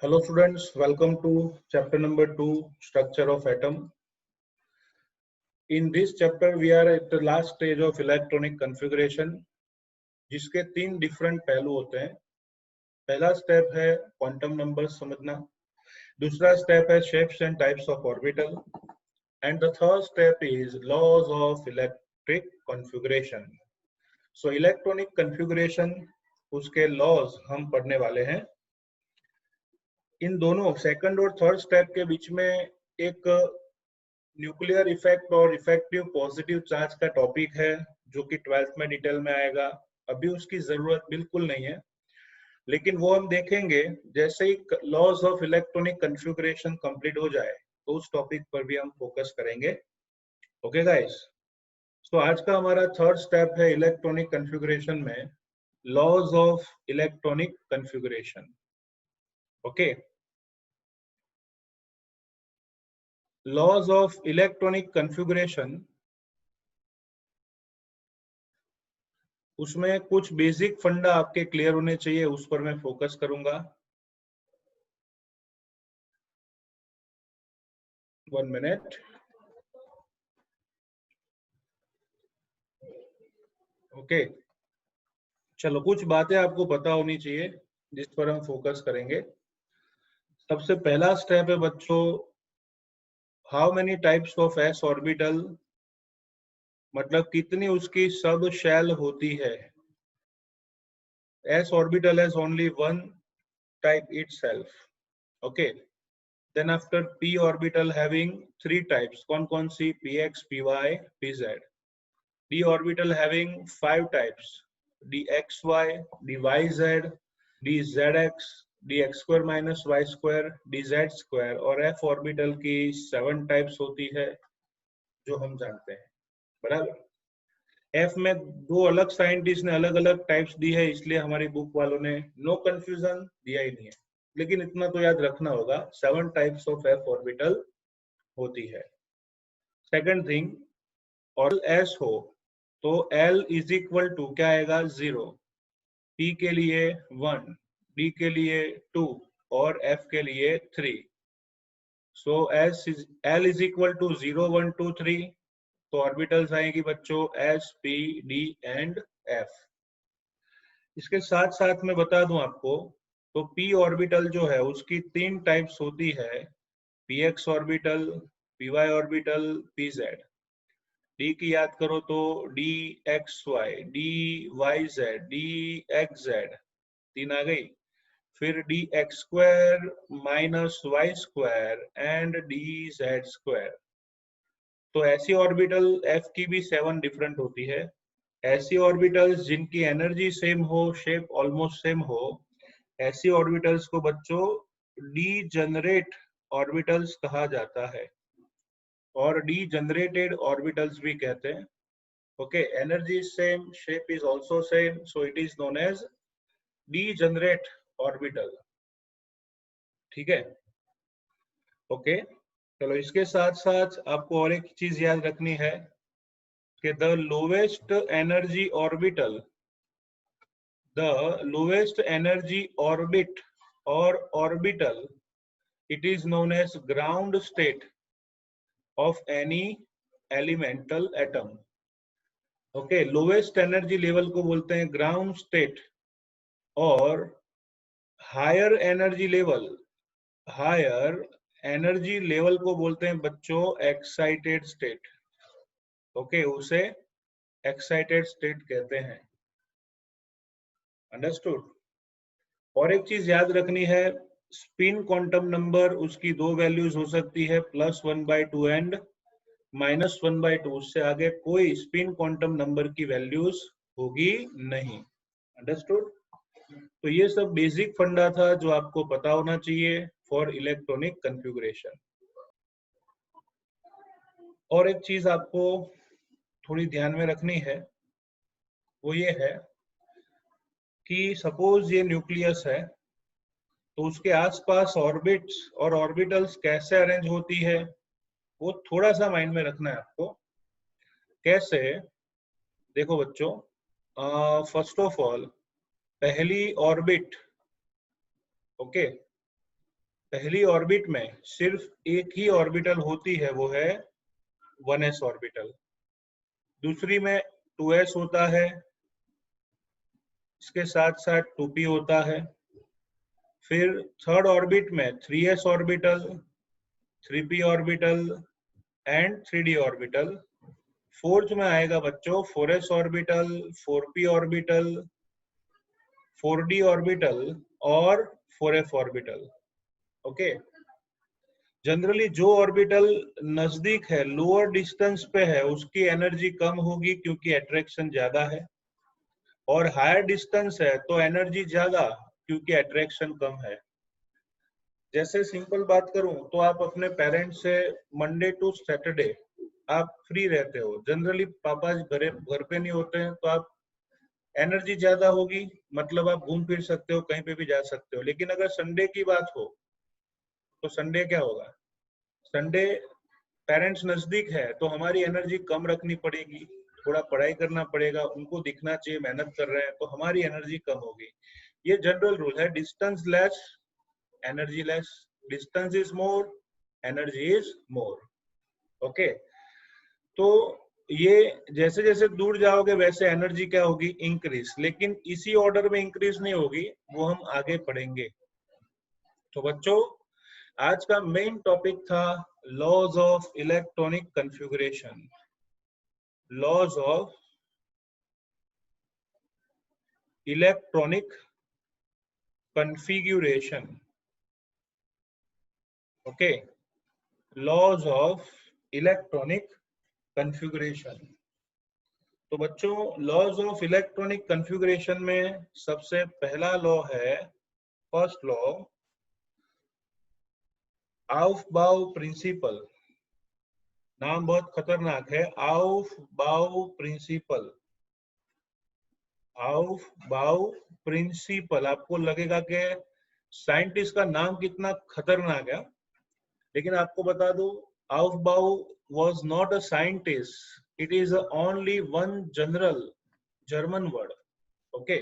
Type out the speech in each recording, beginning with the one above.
Hello students, welcome to chapter number 2, Structure of Atom. In this chapter, we are at the last stage of electronic configuration, जिसके 3 different पहलू होते हैं. पहला step है quantum numbers समझना, दूसरा step है shapes and types of orbital, and the third step is laws of electric configuration. So electronic configuration, उसके laws हम पढ़ने वाले हैं. इन दोनों सेकंड और थर्ड स्टेप के बीच में एक न्यूक्लियर इफेक्ट और इफेक्टिव पॉजिटिव चार्ज का टॉपिक है जो कि 12th में डिटेल में आएगा. अभी उसकी जरूरत बिल्कुल नहीं है, लेकिन वो हम देखेंगे जैसे ही laws of electronic configuration complete हो जाए तो उस टॉपिक पर भी हम फोकस करेंगे. ओके गाइस, सो आज का हमारा थर्ड स्टेप है इलेक्ट्रॉनिक कॉन्फ़िगरेशन में laws of electronic configuration. Okay, laws of electronic configuration, उसमें कुछ बेसिक फंडा आपके क्लियर होने चाहिए, उस पर मैं फोकस करूंगा. 1 मिनट. ओके, चलो कुछ बातें आपको पता होनी चाहिए जिस पर हम फोकस करेंगे. सबसे पहला स्टेप है बच्चों, how many types of S orbital, मतलब कितनी उसकी सब शेल होती है. S orbital has only one type itself. Okay, then after p orbital having 3 types. कौन कौन सी? px, py, pz. d orbital having 5 types: dxy, dyz, dzx, dx square minus y square, dz square. और f orbital की 7 types होती है जो हम जानते हैं. बराबर. f में 2 अलग साइंटिस्ट ने अलग अलग टाइप्स दी है, इसलिए हमारी बुक वालों ने नो कंफ्यूजन दिया ही नहीं है, लेकिन इतना तो याद रखना होगा 7 टाइप्स ऑफ f ऑर्बिटल होती है. सेकंड थिंग, और s हो तो L इज इक्वल टू क्या आएगा? 0. P के लिए 1, D के लिए 2 और F के लिए 3. सो L इज इक्वल टू 0, 1, 2, 3. तो ऑर्बिटल्स आएंगी बच्चों S, P, D and F. इसके साथ साथ मैं बता दूं आपको, तो P ऑर्बिटल जो है उसकी 3 टाइप्स होती है: Px orbital, Py orbital, Pz. D की याद करो तो dxy, dyz, dxz 3 आ गई. फिर dx square minus Y square and dz square. तो ऐसी ऑर्बिटल f की भी 7 डिफरेंट होती है. ऐसी ऑर्बिटल्स जिनकी एनर्जी सेम हो, शेप ऑलमोस्ट सेम हो, ऐसी ऑर्बिटल्स को बच्चों डीजनरेट ऑर्बिटल्स कहा जाता है और डीजनरेटेड ऑर्बिटल्स भी कहते हैं. Okay, energy is same, shape is also same, so it is known as degenerate orbital. ठीक है. ओके, चलो इसके साथ साथ आपको और एक चीज याद रखनी है कि द लोवेस्ट एनर्जी ऑर्बिट और orbital, it is known as ground state of any elemental atom. Okay, lowest energy level को बोलते हैं ग्राउंड स्टेट, और हायर एनर्जी लेवल को बोलते हैं बच्चों एक्साइटेड स्टेट. ओके, उसे एक्साइटेड स्टेट कहते हैं. अंडरस्टूड. और एक चीज याद रखनी है, स्पिन क्वांटम नंबर उसकी 2 वैल्यूज हो सकती है, +1/2 एंड -1/2. उससे आगे कोई स्पिन क्वांटम नंबर की वैल्यूज होगी नहीं. अंडरस्टूड. तो ये सब बेसिक फंडा था जो आपको पता होना चाहिए फॉर इलेक्ट्रॉनिक कॉन्फ़िगरेशन. और एक चीज आपको थोड़ी ध्यान में रखनी है, वो ये है कि सपोज ये न्यूक्लियस है, तो उसके आसपास ऑर्बिट्स और ऑर्बिटल्स कैसे अरेंज होती है वो थोड़ा सा माइंड में रखना है आपको. कैसे? देखो बच्चों, फर्स्ट ऑफ ऑल पहली ऑर्बिट, ओके, पहली ऑर्बिट में सिर्फ एक ही ऑर्बिटल होती है, वो है 1s ऑर्बिटल। दूसरी में 2s होता है, इसके साथ साथ 2p होता है। फिर थर्ड ऑर्बिट में 3s orbital, 3p orbital and 3d orbital. Fourth में आएगा बच्चों 4s orbital, 4p orbital, 4d orbital और 4f ऑर्बिटल। ओके। जनरली जो ऑर्बिटल नजदीक है, लोअर डिस्टेंस पे है, उसकी एनर्जी कम होगी क्योंकि अट्रैक्शन ज्यादा है, और हायर डिस्टेंस है तो एनर्जी ज्यादा क्योंकि अट्रैक्शन कम है। जैसे सिंपल बात करूं तो आप अपने पेरेंट्स से मंडे टू सैटरडे आप फ्री रहते हो, जनरली पापा घर पे नहीं होते हैं, तो आप एनर्जी ज्यादा होगी, मतलब आप घूम फिर सकते हो, कहीं पे भी जा सकते हो। लेकिन अगर संडे की बात हो तो संडे क्या होगा, संडे पेरेंट्स नजदीक है तो हमारी एनर्जी कम रखनी पड़ेगी, थोड़ा पढ़ाई करना पड़ेगा, उनको दिखना चाहिए मेहनत कर रहे हैं, तो हमारी एनर्जी कम होगी। ये जनरल रूल है, distance less energy less, distance is more energy is more. Okay. तो ये जैसे जैसे दूर जाओगे वैसे एनर्जी क्या होगी, इंक्रीज, लेकिन इसी ऑर्डर में इंक्रीज नहीं होगी, वो हम आगे पढ़ेंगे। तो बच्चों आज का मेन टॉपिक था laws of electronic configuration, laws of electronic configuration. Okay, laws of electronic configuration. तो बच्चों लॉज ऑफ इलेक्ट्रॉनिक कॉन्फ़िगरेशन में सबसे पहला लॉ है, फर्स्ट लॉ, आउफबाउ प्रिंसिपल। नाम बहुत खतरनाक है, आउफबाउ प्रिंसिपल। आउफबाउ प्रिंसिपल, आपको लगेगा कि साइंटिस्ट का नाम कितना खतरनाक है, लेकिन आपको बता दूं आउफबाउ was not a scientist, it is only one general German word. Okay,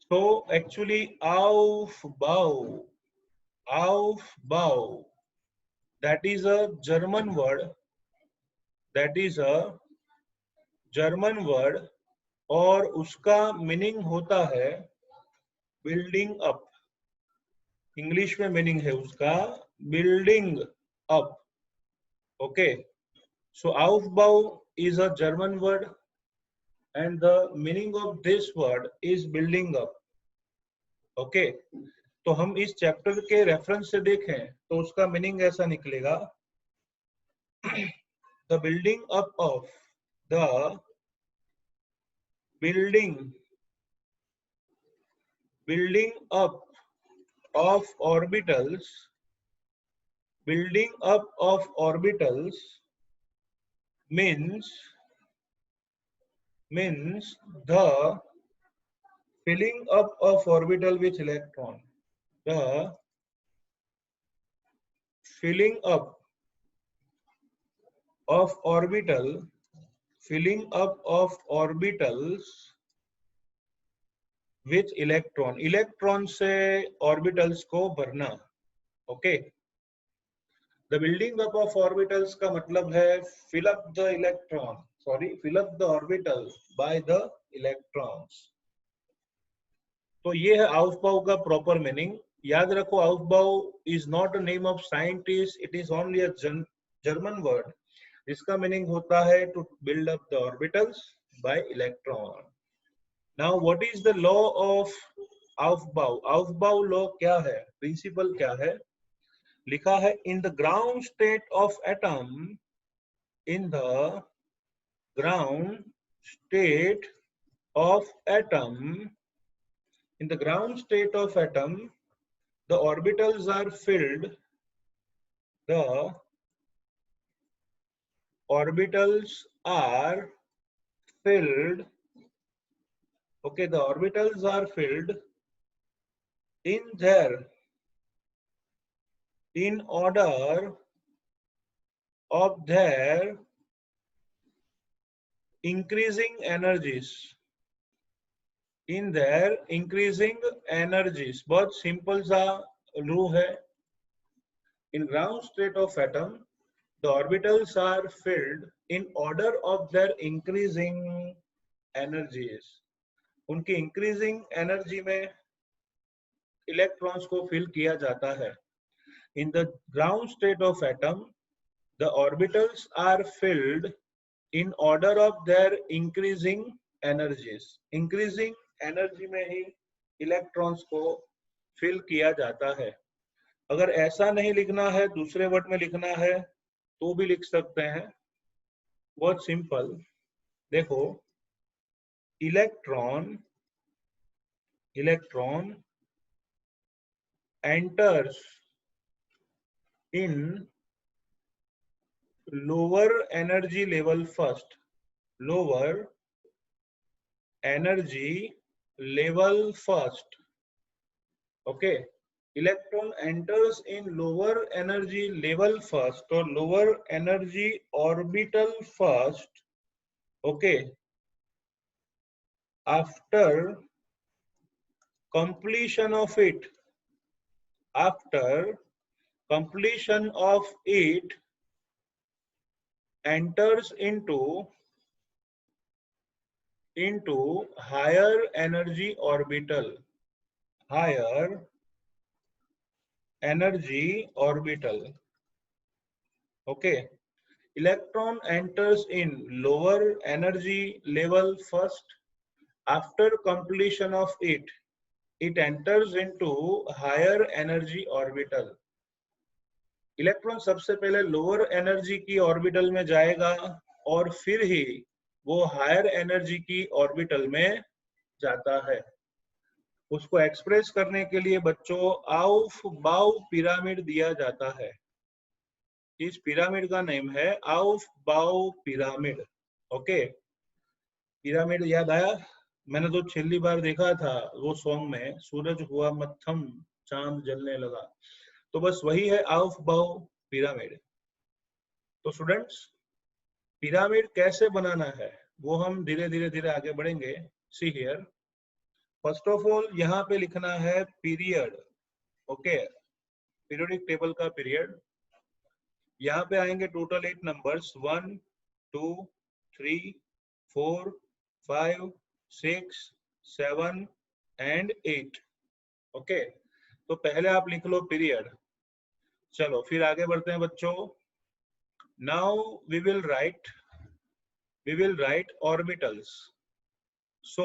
so actually Aufbau, that is a German word, that is a German word, और उसका मीनिंग होता है बिल्डिंग अप। इंग्लिश में मीनिंग है उसका building up. Okay, so Aufbau is a German word and the meaning of this word is building up. Okay, तो हम इस चैप्टर के रेफरेंस से देखें तो उसका मीनिंग ऐसा निकलेगा, the building up of the building up of orbitals, building up of orbitals means the filling up of orbital with electron, the filling up of orbital, filling up of orbitals with electron, electron से orbitals को भरना। Okay, the building up of orbitals का मतलब है fill up the electron, fill up the orbital by the electrons. तो ये है Aufbau का प्रॉपर मीनिंग। याद रखो, Aufbau is not a name of scientist, it is only a German word, जिसका मीनिंग होता है to build up the orbitals by electron. Now what is the law of Aufbau? आउफबाउ law क्या है, principal क्या है? लिखा है, in the ground state of atom, in the ground state of atom, in the ground state of atom, the orbitals are filled, the orbitals are filled, okay, the orbitals are filled in order of their increasing energies, in their increasing energies। बहुत simple सा rule है, in ground state of atom the orbitals are filled in order of their increasing energies. उनकी increasing energy में electrons को fill किया जाता है। In the ground state of atom the orbitals are filled in order of their increasing energies. Increasing energy में ही electrons को fill किया जाता है। अगर ऐसा नहीं लिखना है, दूसरे वर्ड में लिखना है तो भी लिख सकते हैं, बहुत सिंपल। देखो, electron enters in lower energy level first. Lower energy level first. Okay. Electron enters in lower energy level first or lower energy orbital first. Okay. After completion of it. After completion of it, enters into higher energy orbital. Higher energy orbital. Okay. Electron enters in lower energy level first. After completion of it, it enters into higher energy orbital. Electron सबसे पहले lower energy की orbital में जाएगा और फिर ही वो higher energy की orbital में जाता है। उसको एक्सप्रेस करने के लिए बच्चों आउफ बाउ पिरामिड दिया जाता है। इस पिरामिड का नेम है आउफ बाउ पिरामिड। ओके, पिरामिड याद आया? मैंने तो छेली बार देखा था वो सॉन्ग में, सूरज हुआ मत्थम चांद जलने लगा, तो बस वही है आउफ बाउ पिरामिड। तो स्टूडेंट्स, पिरामिड कैसे बनाना है वो हम धीरे धीरे आगे बढ़ेंगे। See here, first of all यहाँ पे लिखना है पीरियड। ओके, पीरियोडिक टेबल का पीरियड। यहाँ पे आएंगे टोटल 8 नंबर्स, 1 2 3 4 5 6 7 एंड 8। ओके, तो पहले आप लिख लो पीरियड। चलो फिर आगे बढ़ते हैं बच्चों। Now we will write orbitals. So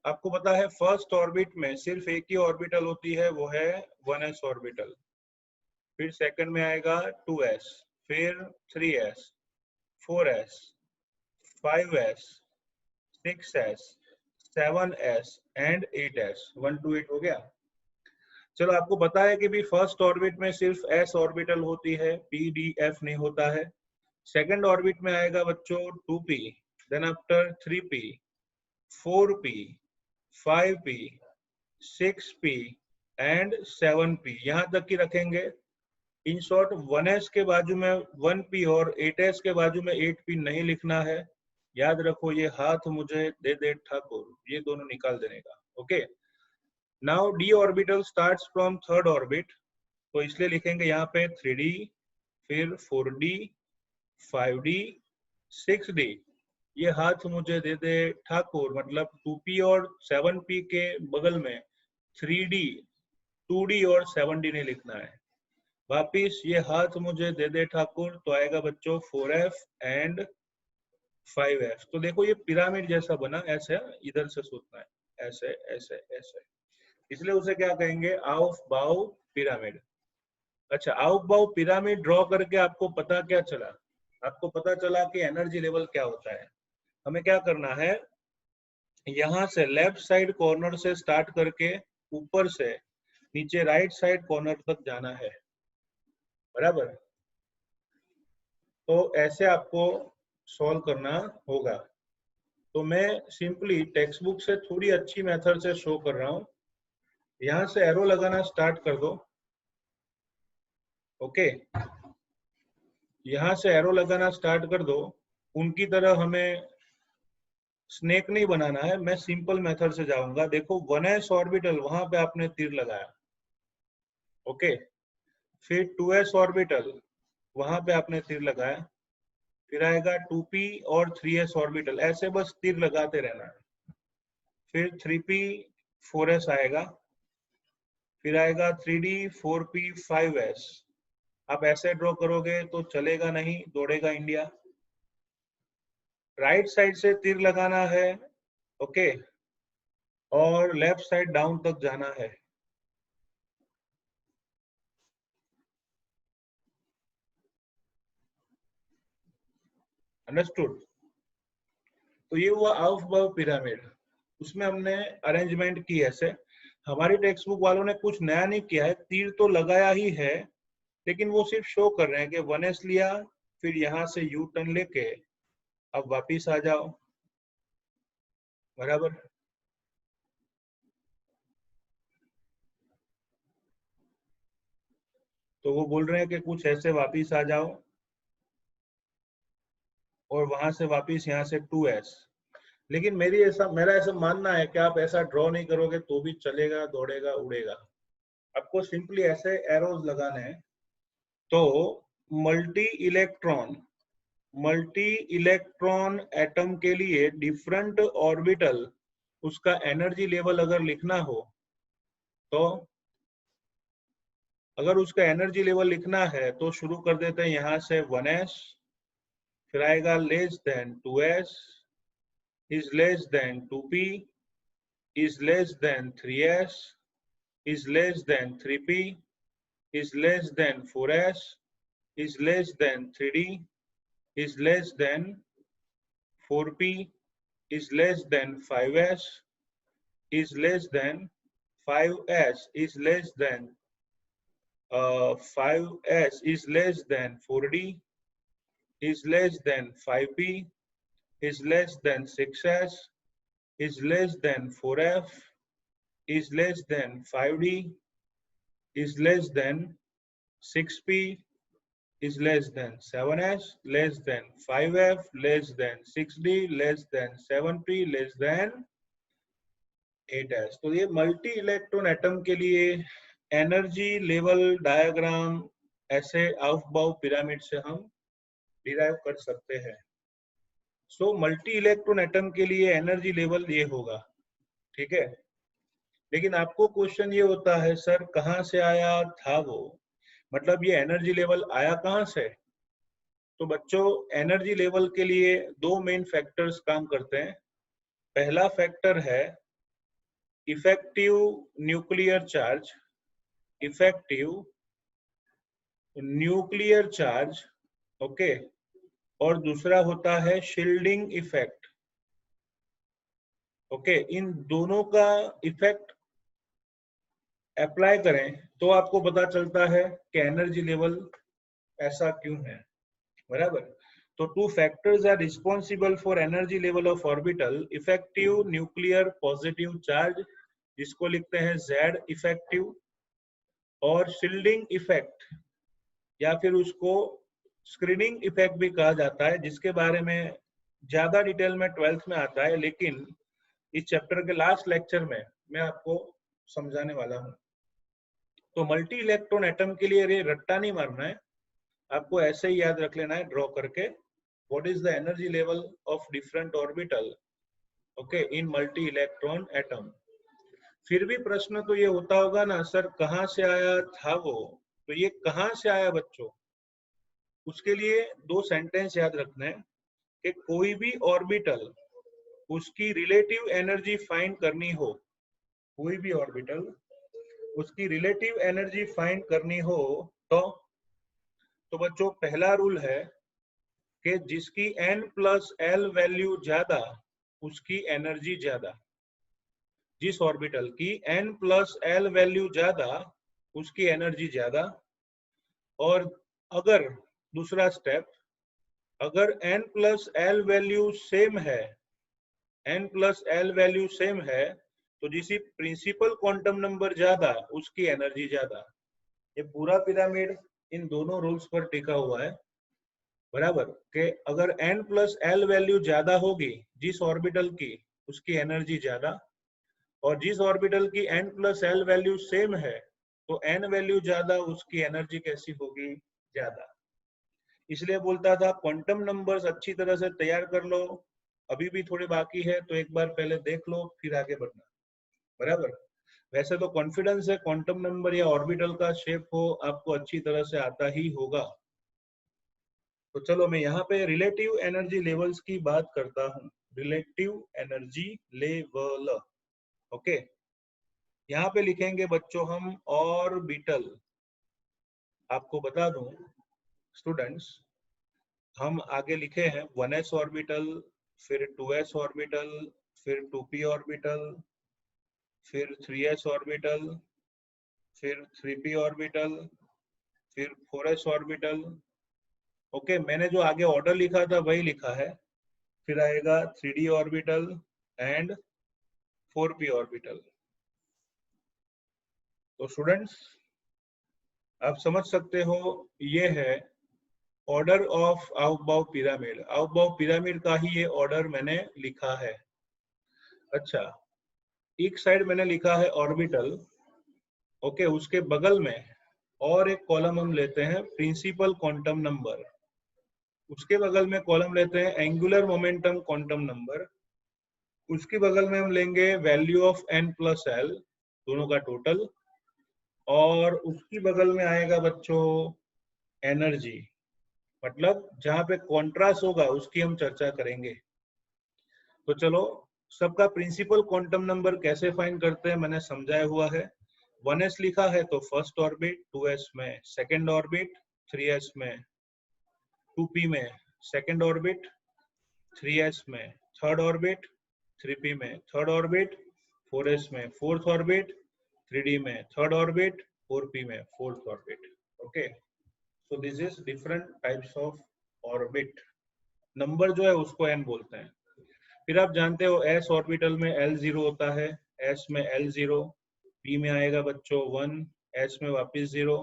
आपको पता है फर्स्ट ऑर्बिट में सिर्फ एक ही ऑर्बिटल होती है, वो है 1s ऑर्बिटल। फिर सेकंड में आएगा 2s, फिर 3s, 4s, 5s, 6s, 7s and 8s। 1 to 8 हो गया। चलो, आपको पता है कि भी फर्स्ट ऑर्बिट में सिर्फ s ऑर्बिटल होती है, p d f नहीं होता है। सेकंड ऑर्बिट में आएगा बच्चों 2p, then after 3p, 4p, 5p, 6p and 7p, यहाँ तक की रखेंगे। इन शॉर्ट 1s के बाजू में 1p और 8s के बाजू में 8p नहीं लिखना है। याद रखो, ये हाथ मुझे दे दे ठाकुर, ये दोनों निकाल देने का। Okay, now d orbital starts from third orbit, तो इसलिए लिखेंगे यहाँ पे 3d, फिर 4d, 5d, 6d। ये हाथ मुझे दे दे ठाकुर, मतलब 2p और 7p के बगल में 3d, 2d और 7d नहीं लिखना है। वापिस ये हाथ मुझे दे दे ठाकुर, तो आएगा बच्चों 4f एंड 5f। तो देखो ये पिरामिड जैसा बना, ऐसे इधर से सोचना है, ऐसे ऐसे ऐसे, इसलिए उसे क्या कहेंगे, आउफ बाउ पिरामिड। अच्छा, आउफ बाउ पिरामिड ड्रॉ करके आपको पता क्या चला? आपको पता चला कि एनर्जी लेवल क्या होता है। हमें क्या करना है, यहाँ से लेफ्ट साइड कॉर्नर से स्टार्ट करके ऊपर से नीचे राइट साइड कॉर्नर तक जाना है, बराबर। तो ऐसे आपको सॉल्व करना होगा। तो मैं सिंपली टेक्स्ट बुक से थोड़ी अच्छी मेथड से शो कर रहा हूँ। यहाँ से एरो लगाना स्टार्ट कर दो। ओके, यहाँ से एरो लगाना स्टार्ट कर दो। उनकी तरह हमें स्नेक नहीं बनाना है, मैं सिंपल मेथड से जाऊंगा। देखो 1s ऑर्बिटल, वहां पे आपने तीर लगाया, ओके, फिर 2s ऑर्बिटल, वहां पे आपने तीर लगाया, फिर आएगा 2p और 3s ऑर्बिटल, ऐसे बस तीर लगाते रहना है। फिर 3p 4s आएगा, फिर आएगा 3d 4p 5s। आप ऐसे ड्रॉ करोगे तो चलेगा नहीं, दौड़ेगा इंडिया। राइट साइड से तीर लगाना है, ओके, और लेफ्ट साइड डाउन तक जाना है। अंडरस्टूड? तो ये हुआ ऑफ बव पिरामिड, उसमें हमने अरेंजमेंट की ऐसे। हमारी टेक्स्ट बुक वालों ने कुछ नया नहीं किया है, तीर तो लगाया ही है, लेकिन वो सिर्फ शो कर रहे हैं कि 1s लिया, फिर यहाँ से यू टर्न लेके अब वापिस आ जाओ, बराबर। तो वो बोल रहे हैं कि कुछ ऐसे वापिस आ जाओ, और वहां से वापिस यहाँ से 2s। लेकिन मेरा ऐसा मानना है कि आप ऐसा ड्रॉ नहीं करोगे तो भी चलेगा, दौड़ेगा, उड़ेगा। आपको सिंपली ऐसे एरोज लगाने हैं। तो multi electron multi electron atom के लिए डिफरेंट ऑर्बिटल, उसका एनर्जी लेवल अगर लिखना हो, तो अगर उसका एनर्जी लेवल लिखना है तो शुरू कर देते हैं यहाँ से 1s, फिर आएगा less than 2s, is less than 2p, is less than 3s, is less than 3p, is less than 4s, is less than 3d, is less than 4p, is less than 5s, is less than 5s, is less than 5s, is less than 4d, is less than 5p, is less than 6s, is less than 4f, is less than 5d, is less than 6p, is less than 7s, less than 5f, less than 6d, less than 7p, less than 8s। तो ये multi electron atom के लिए energy level diagram ऐसे out बाउ pyramid से हम derive कर सकते हैं। सो मल्टी इलेक्ट्रॉन एटम के लिए एनर्जी लेवल ये होगा, ठीक है। लेकिन आपको क्वेश्चन ये होता है, सर कहाँ से आया था वो, मतलब ये एनर्जी लेवल आया कहाँ से? तो बच्चों, एनर्जी लेवल के लिए दो मेन फैक्टर्स काम करते हैं। पहला फैक्टर है effective nuclear charge, effective nuclear charge, okay, और दूसरा होता है शील्डिंग इफेक्ट, ओके। इन दोनों का इफेक्ट अप्लाई करें तो आपको पता चलता है कि एनर्जी लेवल ऐसा क्यों है, बराबर। तो two factors are responsible for energy level of orbital, effective nuclear positive charge, जिसको लिखते हैं Z इफेक्टिव, और शील्डिंग इफेक्ट, या फिर उसको स्क्रीनिंग इफेक्ट भी कहा जाता है, जिसके बारे में ज्यादा डिटेल में 12th में आता है, लेकिन इस चैप्टर के लास्ट लेक्चर में मैं आपको समझाने वाला हूँ। तो मल्टी इलेक्ट्रॉन एटम के लिए ये रट्टा नहीं मारना है, आपको ऐसे ही याद रख लेना है ड्रॉ करके, what is the energy level of different orbital, okay, in multi electron atom. फिर भी प्रश्न तो ये होता होगा ना, सर कहाँ से आया था वो, तो ये कहाँ से आया बच्चों, उसके लिए दो सेंटेंस याद रखना है कि कोई भी ऑर्बिटल, उसकी रिलेटिव एनर्जी फाइंड करनी हो, कोई भी ऑर्बिटल उसकी रिलेटिव एनर्जी फाइंड करनी हो, तो बच्चों पहला रूल है कि जिसकी n+l वैल्यू ज्यादा उसकी एनर्जी ज्यादा, जिस ऑर्बिटल की n+l वैल्यू ज्यादा उसकी एनर्जी ज्यादा। और अगर दूसरा स्टेप, अगर n+l वैल्यू सेम है, n+l वैल्यू सेम है, तो जिसी प्रिंसिपल क्वांटम नंबर ज्यादा उसकी एनर्जी ज्यादा। ये पूरा पिरामिड इन दोनों रूल्स पर टिका हुआ है, बराबर, कि अगर n+l वैल्यू ज्यादा होगी जिस ऑर्बिटल की, उसकी एनर्जी ज्यादा, और जिस ऑर्बिटल की n+l वैल्यू सेम है तो n वैल्यू ज्यादा, उसकी एनर्जी कैसी होगी? ज्यादा। इसलिए बोलता था क्वांटम नंबर्स अच्छी तरह से तैयार कर लो, अभी भी थोड़ी बाकी है तो एक बार पहले देख लो फिर आगे बढ़ना, बराबर। वैसे तो कॉन्फिडेंस है क्वांटम नंबर या ऑर्बिटल का शेप हो आपको अच्छी तरह से आता ही होगा। तो चलो मैं यहाँ पे रिलेटिव एनर्जी लेवल्स की बात करता हूँ। Relative energy level, okay. यहाँ पे लिखेंगे बच्चों हम ऑर्बिटल। आपको बता दूं स्टूडेंट्स, हम आगे लिखे हैं 1s ऑर्बिटल, फिर 2s ऑर्बिटल, फिर 2p ऑर्बिटल, फिर 3s ऑर्बिटल, फिर 3p ऑर्बिटल, फिर 4s ऑर्बिटल। ओके, मैंने जो आगे ऑर्डर लिखा था वही लिखा है। फिर आएगा 3d orbital and 4p orbital. तो स्टूडेंट्स आप समझ सकते हो ये है ऑर्डर ऑफ आउटबाउ पिरामिड। आउटबाउ पिरामिड का ही ये ऑर्डर मैंने लिखा है। अच्छा, एक साइड मैंने लिखा है ऑर्बिटल, ओके, उसके बगल में और एक कॉलम हम लेते हैं प्रिंसिपल क्वांटम नंबर, उसके बगल में कॉलम लेते हैं एंगुलर मोमेंटम क्वांटम नंबर, उसके बगल में हम लेंगे value of n plus L, दोनों का टोटल, और उसकी बगल में आएगा बच्चों एनर्जी, मतलब जहां पे कॉन्ट्रास्ट होगा उसकी हम चर्चा करेंगे। तो चलो, सबका प्रिंसिपल क्वांटम नंबर कैसे फाइंड करते हैं मैंने समझाया हुआ है। 1s लिखा है तो फर्स्ट ऑर्बिट 2s में, सेकंड ऑर्बिट 3s में, 2p में सेकंड ऑर्बिट, 3s में थर्ड ऑर्बिट, 3p में थर्ड ऑर्बिट, 4s में फोर्थ ऑर्बिट, 3d में थर्ड ऑर्बिट, 4p में fourth orbit. Okay, so this is different types of orbit. Number जो है उसको n बोलते हैं। फिर आप जानते हो s ऑर्बिटल में L0 होता है, s में L0, p में आएगा बच्चों 1, s में वापस 0,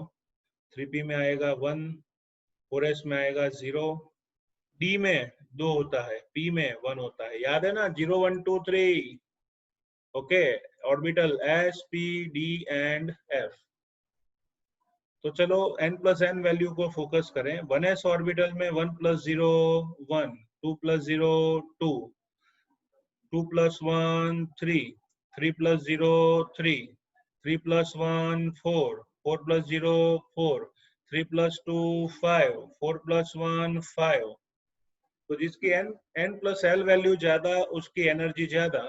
3p में आएगा 1, 4s में आएगा 0, d में 2 होता है, p में 1 होता है। याद है ना, 0 1 2 3। Okay, orbital s p d and f। तो चलो n प्लस एन वैल्यू को फोकस करें। 1s ऑर्बिटल में 1 plus 0 1, 2 plus 0 2, 2 plus 1 3, 3 plus 0 3, 3 plus 1 4, 4 plus 0 4, 3 plus 2 5, 4 plus 1 5। तो जिसकी n प्लस एल वैल्यू ज्यादा उसकी एनर्जी ज्यादा,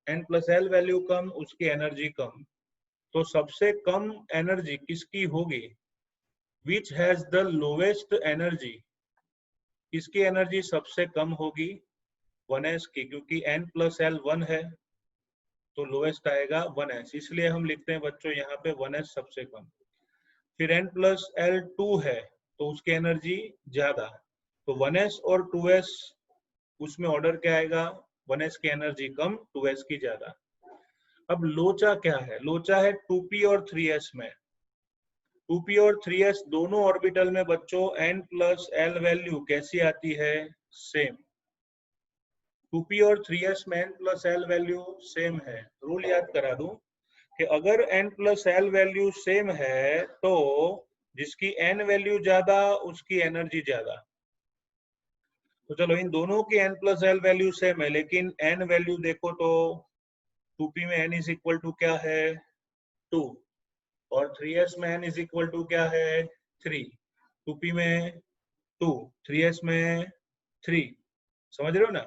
n प्लस एल वैल्यू कम उसकी एनर्जी कम। तो सबसे कम एनर्जी किसकी होगी? Which has the lowest energy, किसकी एनर्जी सबसे कम होगी? 1s की, क्योंकि n प्लस एल 1 है तो लोएस्ट आएगा 1s, इसलिए हम लिखते हैं बच्चों यहाँ पे 1s सबसे कम। फिर n प्लस एल 2 है तो उसकी एनर्जी ज्यादा, तो 1s और 2s उसमें ऑर्डर क्या आएगा? 1s की एनर्जी कम, 2s की ज्यादा। अब लोचा क्या है? लोचा है 2p और 3s में। 2p और 3s दोनों ऑर्बिटल में बच्चों n प्लस एल वैल्यू कैसी आती है? सेम। 2p और 3s में n plus L value same है। रूल याद करा दूं कि अगर n plus L value same है तो जिसकी n वैल्यू ज्यादा उसकी एनर्जी ज्यादा। तो चलो, इन दोनों की n plus L value same है, लेकिन n वैल्यू देखो तो 2p में n इज इक्वल टू क्या है? 2, और 3s में n इज इक्वल टू क्या है? 3। 2p में 2, 3s में 3। समझ रहे हो ना?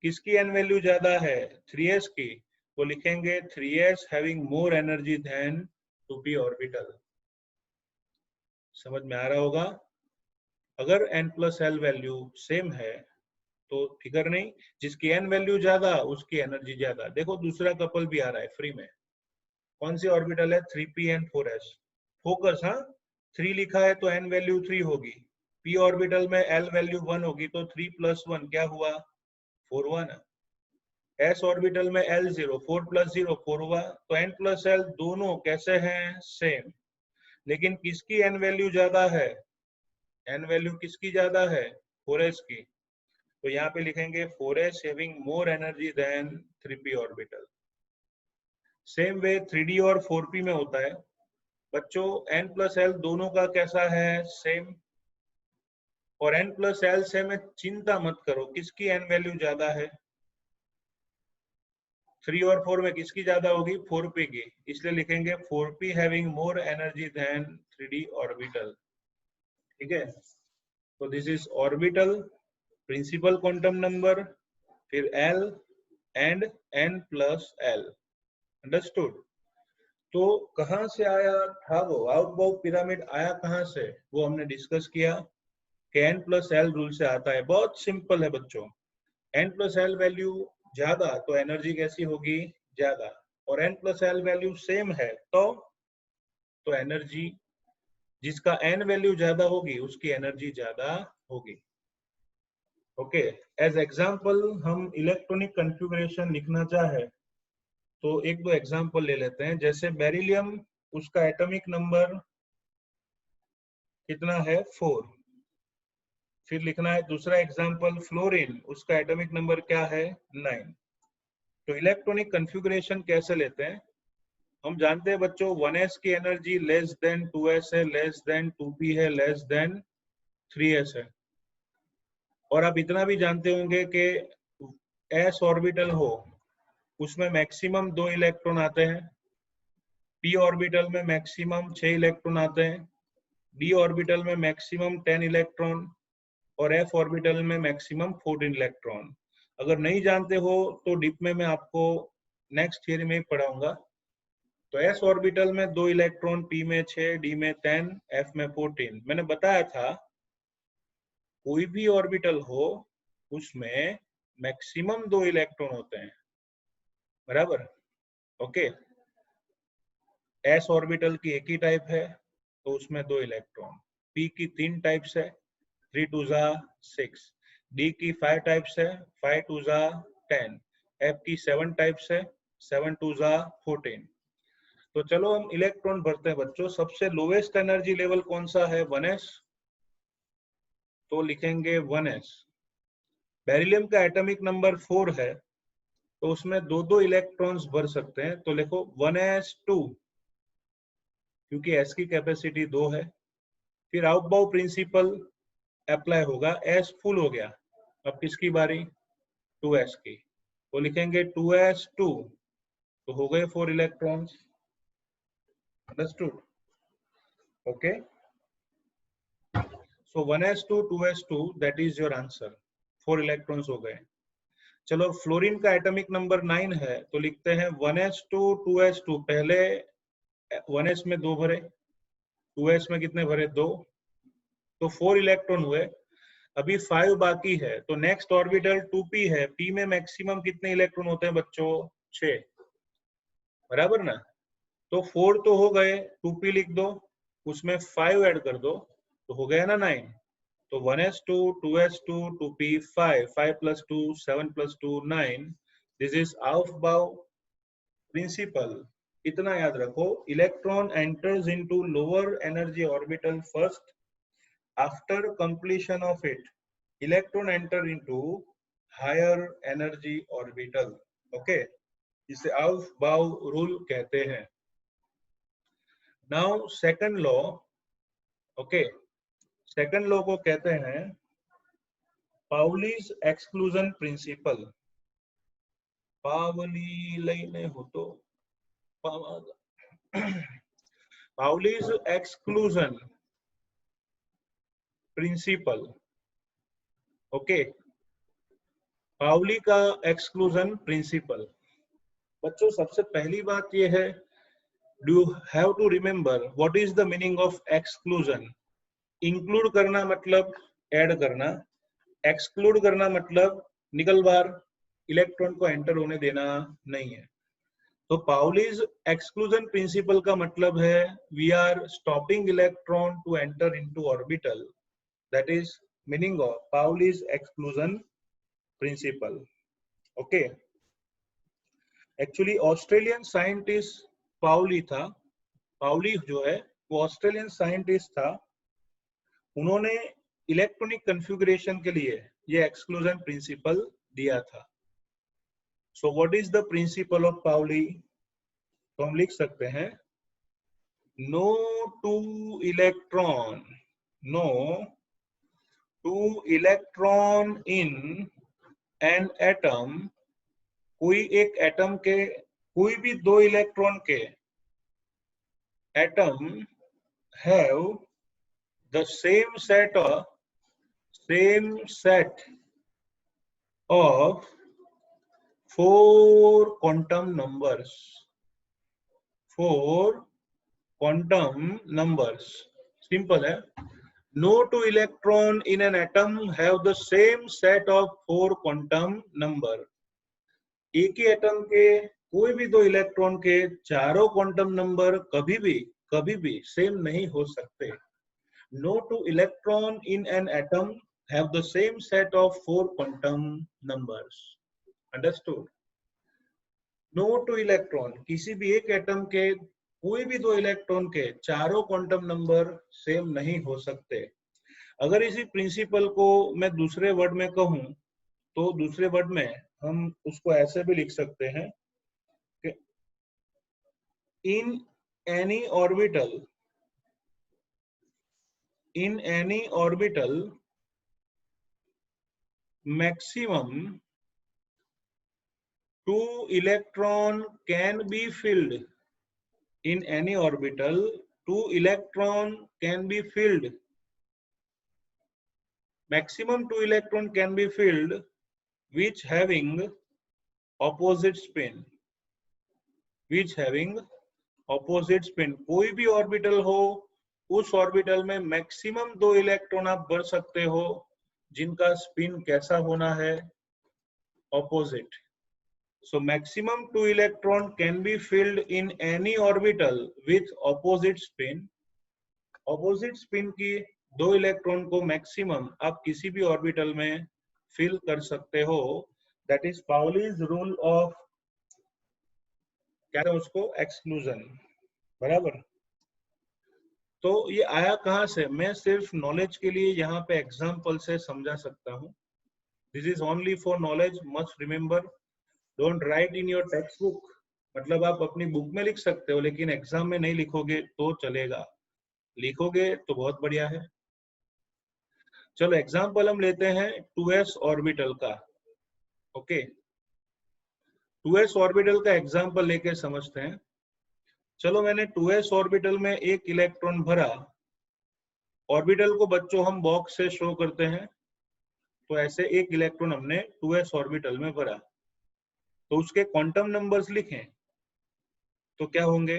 किसकी n वैल्यू ज्यादा है? 3s की, तो लिखेंगे 3s having more energy than 2p orbital. समझ में आ रहा होगा? अगर n plus L value same है तो फिकर नहीं, जिसकी n वैल्यू ज्यादा उसकी एनर्जी ज्यादा। देखो दूसरा कपल भी आ रहा है फ्री में। कौन सी ऑर्बिटल है? 3p and 4s। फोकस, हाँ, 3 लिखा है तो n वैल्यू 3 होगी। p ऑर्बिटल में l वैल्यू 1 होगी तो 3 प्लस 1 क्या हुआ? 4 हुआ ना। s ऑर्बिटल में l0, 4 प्लस 0 4 हुआ। तो n प्लस l दोनों कैसे हैं? सेम। लेकिन किसकी n वैल्यू ज्यादा है? n वैल्यू किसकी ज्यादा है? 4s की। तो यहाँ पे लिखेंगे 4s having more energy than 3p orbital. Same way 3d और 4p में होता है। बच्चों n+l दोनों का कैसा है, सेम, और n+l से मैं चिंता मत करो किसकी n वैल्यू ज्यादा है, 3 और 4 में किसकी ज्यादा होगी, 4p की, इसलिए लिखेंगे 4p having more energy than 3d orbital. ठीक है, तो this is orbital, principal quantum number, फिर l एंड n+l, अंडरस्टूड। तो कहां से आया था वो आउटबाउ पिरामिड, आया कहां से, वो हमने डिस्कस किया कि n+l रूल से आता है। बहुत सिंपल है बच्चों, n+l वैल्यू ज्यादा तो एनर्जी कैसी होगी, ज्यादा, और n+l वैल्यू सेम है तो एनर्जी, जिसका n वैल्यू ज्यादा होगी उसकी एनर्जी ज्यादा होगी। ओके, एज एग्जांपल हम इलेक्ट्रॉनिक कॉन्फ़िगरेशन लिखना चाहे तो एक दो एग्जांपल ले लेते हैं। जैसे बेरिलियम, उसका एटॉमिक नंबर कितना है, 4। फिर लिखना है दूसरा एग्जांपल फ्लोरीन, उसका एटॉमिक नंबर क्या है, 9। तो इलेक्ट्रॉनिक कॉन्फ़िगरेशन कैसे लेते हैं, हम जानते हैं बच्चों 1s की एनर्जी लेस देन 2s है, लेस देन 2p है, लेस देन 3s है। और आप इतना भी जानते होंगे कि s ऑर्बिटल हो उसमें मैक्सिमम 2 इलेक्ट्रॉन आते हैं, p ऑर्बिटल में मैक्सिमम 6 इलेक्ट्रॉन आते हैं, d ऑर्बिटल में मैक्सिमम 10 इलेक्ट्रॉन, और f ऑर्बिटल में मैक्सिमम 14 इलेक्ट्रॉन। अगर नहीं जानते हो तो डिप में मैं आपको नेक्स्ट थियरी में पढ़ाऊंगा। तो s ऑर्बिटल में 2 इलेक्ट्रॉन, p में 6, d में 10, f में 14। मैंने बताया था कोई भी ऑर्बिटल हो उसमें मैक्सिमम 2 इलेक्ट्रॉन होते हैं, बराबर। ओके, s ऑर्बिटल की एक ही टाइप है तो उसमें 2 इलेक्ट्रॉन, p की 3 टाइप्स है, 3 2 6, d की 5 टाइप्स है, 5 2 10, f की 7 टाइप्स है, 7 2 14। तो चलो हम इलेक्ट्रॉन भरते हैं बच्चों। सबसे लोवेस्ट एनर्जी लेवल कौन सा है, 1s, तो लिखेंगे 1s। बेरिलियम का एटॉमिक नंबर 4 है तो उसमें दो दो इलेक्ट्रॉन्स भर सकते हैं, तो लिखो 1s2, क्योंकि s की कैपेसिटी 2 है। फिर आउटबाउ प्रिंसिपल अप्लाई होगा, s फुल हो गया, अब किसकी बारी, 2s की, तो लिखेंगे 2s2, तो हो गए 4 electrons, understood. Okay, so 1s2 2s2 that is your answer, 4 electrons हो गए। चलो फ्लोरीन का एटॉमिक नंबर 9 है तो लिखते हैं 1s2 2s2, पहले 1s में 2 भरे, 2s में कितने भरे, 2, तो 4 इलेक्ट्रॉन हुए। अभी 5 बाकी है तो नेक्स्ट ऑर्बिटल 2p है, p में मैक्सिमम कितने इलेक्ट्रॉन होते हैं बच्चों, 6, बराबर ना। तो 4 तो हो गए, 2p लिख दो, उसमें 5 ऐड कर दो तो हो गया ना 9। तो 1s2 2s2 2p 5, 5 + 2 7 + 2 9, this is आउटबाउ principal. इतना याद रखो, electron enters into lower energy orbital first, after completion of it electron enter into higher energy orbital. Okay, इसे आउटबाउ रूल कहते हैं। Now second law, okay, second law को कहते हैं Pauli's exclusion principle. पावली लईने होतो Pauli's exclusion principle. Okay, Pauli का एक्सक्लूजन प्रिंसिपल। बच्चों सबसे पहली बात यह है, do have to remember what is the meaning of exclusion. Include करना मतलब ऐड करना, एक्सक्लूड करना मतलब निकल बाहर, इलेक्ट्रॉन को एंटर होने देना नहीं है। तो पाउलीज एक्सक्लूजन प्रिंसिपल का मतलब है we are stopping electron to enter into orbital, that is meaning of Pauli's exclusion principle. Okay, actually Australian scientist Pauli था, पाउली जो है वो ऑस्ट्रेलियन साइंटिस्ट था, उन्होंने इलेक्ट्रॉनिक कॉन्फ़िगरेशन के लिए ये एक्सक्लूजन प्रिंसिपल दिया था। So what is the principal of Pauli, तो हम लिख सकते हैं no two electron, no two electron in an atom, कोई एक एटम के, कोई भी दो इलेक्ट्रॉन के atom have the same set of four quantum numbers. Four quantum numbers. Simple है. No two electron in an atom have the same set of four quantum number. एक ही atom के कोई भी दो इलेक्ट्रॉन के चारों क्वांटम नंबर कभी भी सेम नहीं हो सकते. No two electron in an atom have the same set of four quantum numbers. Understood? No two electron, किसी भी एक एटम के कोई भी दो इलेक्ट्रॉन के चारों क्वांटम नंबर सेम नहीं हो सकते. अगर इसी प्रिंसिपल को मैं दूसरे वर्ड में कहूं तो दूसरे वर्ड में हम उसको ऐसे भी लिख सकते हैं कि in any orbital maximum two electron can be filled. In any orbital, two electron can be filled. Maximum two electron can be filled which having opposite spin. Which having opposite spin. कोई भी orbital हो, उस orbital में maximum दो electron आप भर सकते हो जिनका स्पिन कैसा होना है, opposite. So maximum two electron can be filled in any orbital with opposite spin. Opposite spin की दो इलेक्ट्रॉन को मैक्सिमम आप किसी भी ऑर्बिटल में फिल कर सकते हो. That is Pauli's rule of, क्या है उसको, एक्सक्लूजन. बराबर. तो ये आया कहां से, मैं सिर्फ नॉलेज के लिए यहाँ पे एग्जाम्पल से समझा सकता हूँ. This is only for knowledge. Must remember. Don't write in your text book. मतलब आप अपनी बुक में लिख सकते हो लेकिन एग्जाम में नहीं लिखोगे तो चलेगा, लिखोगे तो बहुत बढ़िया है. चलो एग्जाम्पल हम लेते हैं 2s ऑर्बिटल का. ओके, 2s ऑर्बिटल का एग्जाम्पल लेके समझते हैं. चलो मैंने 2s ऑर्बिटल में एक इलेक्ट्रॉन भरा. ऑर्बिटल को बच्चों हम बॉक्स से शो करते हैं. तो ऐसे एक इलेक्ट्रॉन हमने 2s ऑर्बिटल में भरा. तो उसके क्वांटम नंबर्स लिखें तो क्या होंगे,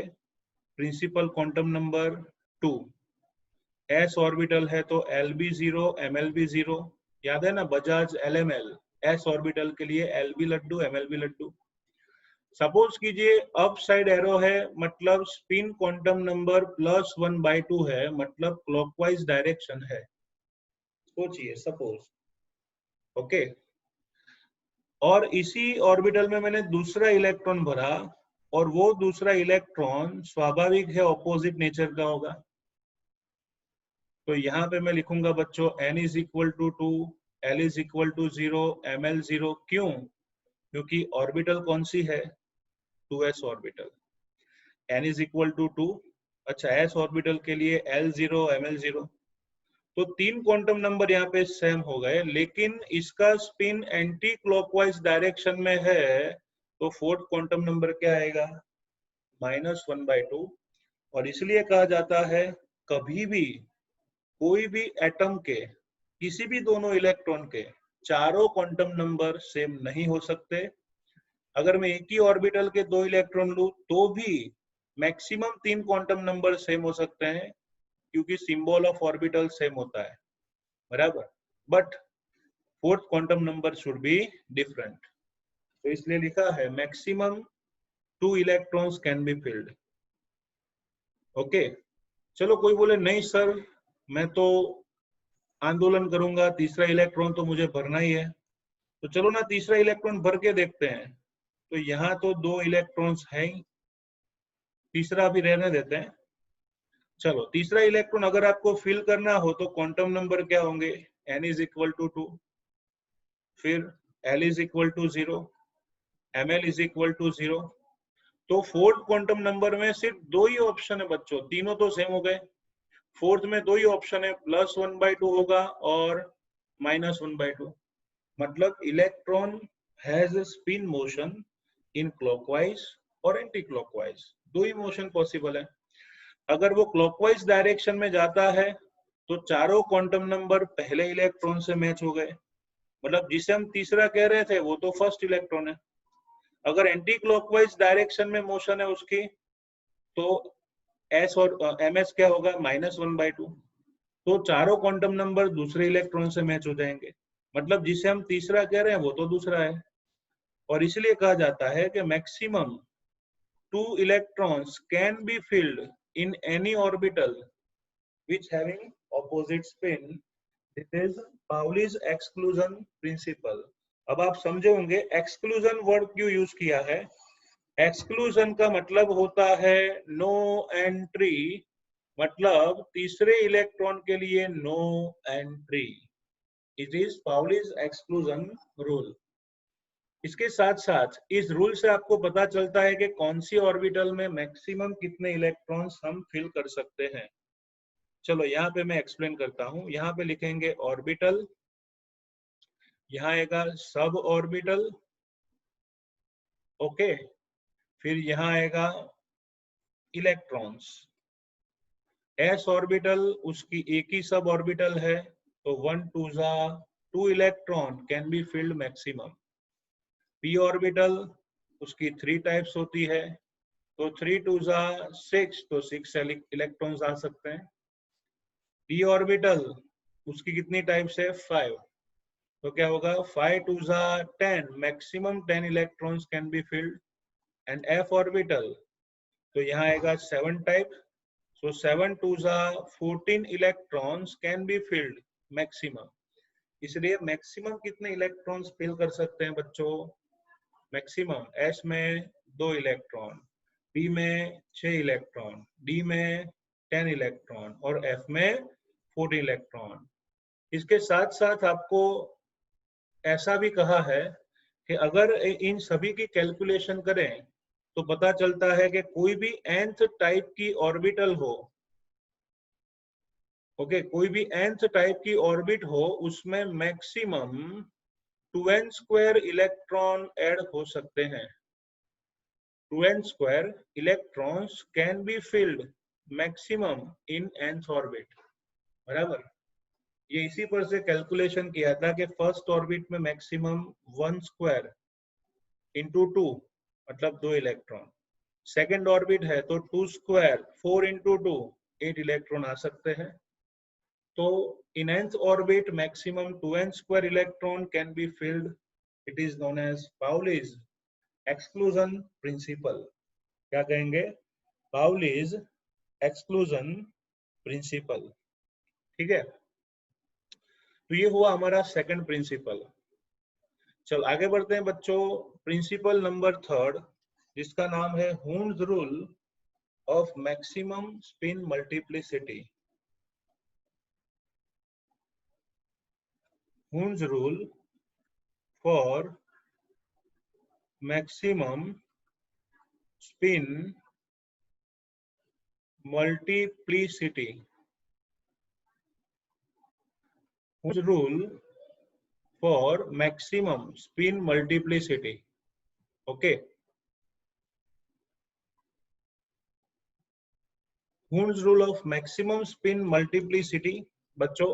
principal quantum number 2. s orbital है तो Lb0 MLb0, याद है ना, बजाज LML. s ऑर्बिटल के लिए Lb लड्डू MLb लड्डू. सपोज कीजिए अप साइड एरो है, मतलब स्पिन क्वांटम नंबर +1/2 है, मतलब क्लॉकवाइज डायरेक्शन है. सोचिए सपोज. ओके, और इसी ऑर्बिटल में मैंने दूसरा इलेक्ट्रॉन भरा और वो दूसरा इलेक्ट्रॉन स्वाभाविक है ऑपोजिट नेचर का होगा. तो यहाँ पे मैं लिखूंगा बच्चों n = 2, L = 0, ML 0. क्यों? क्योंकि ऑर्बिटल कौन सी है, 2s ऑर्बिटल. n = 2. अच्छा, s ऑर्बिटल के लिए L0 ML 0. तो तीन क्वांटम नंबर यहाँ पे सेम हो गए, लेकिन इसका स्पिन एंटी क्लॉकवाइज डायरेक्शन में है. तो फोर्थ क्वांटम नंबर क्या आएगा, -1/2. और इसलिए कहा जाता है कभी भी कोई भी एटम के किसी भी दोनों इलेक्ट्रॉन के चारों क्वांटम नंबर सेम नहीं हो सकते. अगर मैं एक ही ऑर्बिटल के दो इलेक्ट्रॉन लूं तो भी मैक्सिमम तीन क्वांटम नंबर सेम हो सकते हैं क्योंकि सिंबल ऑफ ऑर्बिटल सेम होता है. बराबर. But fourth quantum number should be different. तो इसलिए लिखा है maximum 2 electrons can be filled. Okay, चलो कोई बोले नहीं सर मैं तो आंदोलन करूंगा, तीसरा इलेक्ट्रॉन तो मुझे भरना ही है. तो चलो ना तीसरा इलेक्ट्रॉन भर के देखते हैं. तो यहाँ तो 2 इलेक्ट्रॉन्स हैं ही, तीसरा अभी रहने देते हैं. चलो तीसरा इलेक्ट्रॉन अगर आपको फिल करना हो तो क्वांटम नंबर क्या होंगे, n = 2, फिर L = 0, ML = 0. तो फोर्थ क्वांटम नंबर में सिर्फ दो ही ऑप्शन है बच्चों, तीनों तो सेम हो गए। फोर्थ में दो ही ऑप्शन है, +1/2 होगा और -1/2। मतलब electron has spin motion in clockwise और एंटी क्लॉकवाइज, दो ही मोशन पॉसिबल है। अगर वो क्लॉकवाइज डायरेक्शन में जाता है तो चारों क्वांटम नंबर पहले इलेक्ट्रॉन से मैच हो गए, मतलब जिसे हम तीसरा कह रहे थे वो तो फर्स्ट इलेक्ट्रॉन है। अगर एंटी क्लॉकवाइज डायरेक्शन में मोशन है उसकी, तो एस और एम एस क्या होगा, -1/2। तो चारों क्वांटम नंबर दूसरे इलेक्ट्रॉन से मैच हो जाएंगे, मतलब जिसे हम तीसरा कह रहे हैं वो तो दूसरा है। और इसलिए कहा जाता है कि maximum 2 electrons can be filled in any orbital which having opposite spin. This is Pauli's exclusion principle. अब आप समझे होंगे एक्सक्लूजन वर्ड क्यों यूज किया है। एक्सक्लूजन का मतलब होता है नो एंट्री, मतलब तीसरे इलेक्ट्रॉन के लिए no entry. It is Pauli's exclusion rule. इसके साथ साथ इस रूल से आपको पता चलता है कि कौन सी ऑर्बिटल में मैक्सिमम कितने इलेक्ट्रॉन्स हम फिल कर सकते हैं। चलो यहाँ पे मैं एक्सप्लेन करता हूँ। यहाँ पे लिखेंगे ऑर्बिटल, यहाँ आएगा सब ऑर्बिटल, ओके। फिर यहाँ आएगा इलेक्ट्रॉन्स। एस ऑर्बिटल उसकी एक ही सब ऑर्बिटल है, तो 1 2 2 electron can be filled maximum. P orbital उसकी 3 टाइप्स होती है, तो 3 2 6, तो 6 इलेक्ट्रॉन्स आ सकते हैं। डी ऑर्बिटल उसकी कितनी टाइप्स है, 5, तो क्या होगा 5 2 10, maximum 10 electrons can be filled. And F orbital, तो यहाँ आएगा 7 type, so 7 2 14 electrons can be filled maximum. इसलिए मैक्सिमम कितने इलेक्ट्रॉन्स फिल कर सकते हैं बच्चों, मैक्सिमम एस में 2 इलेक्ट्रॉन, पी में 6 इलेक्ट्रॉन, डी में 10 इलेक्ट्रॉन और एफ में 40 इलेक्ट्रॉन। इसके साथ साथ आपको ऐसा भी कहा है कि अगर इन सभी की कैलकुलेशन करें तो पता चलता है कि कोई भी nth टाइप की ऑर्बिटल हो, ओके, कोई भी nth टाइप की ऑर्बिट हो, उसमें मैक्सिमम 2n² इलेक्ट्रॉन ऐड हो सकते हैं। 2n² electrons can be filled maximum in nth orbit, बराबर। ये इसी पर से कैलकुलेशन किया था कि फर्स्ट ऑर्बिट में मैक्सिमम 1² इंटू 2, मतलब 2 इलेक्ट्रॉन। सेकेंड ऑर्बिट है तो 2² 4 इंटू 2 8 इलेक्ट्रॉन आ सकते हैं। तो in nth orbit maximum 2n² electron can be filled. It is known as Pauli's exclusion principle. क्या कहेंगे, Pauli's exclusion principle, ठीक है। तो ये हुआ हमारा सेकंड प्रिंसिपल। चल आगे बढ़ते हैं बच्चों, प्रिंसिपल नंबर 3, जिसका नाम है Hund's rule of maximum spin multiplicity. Hund's rule for maximum spin multiplicity. Hund's rule for maximum spin multiplicity. Okay. Hund's rule of maximum spin multiplicity, बच्चों,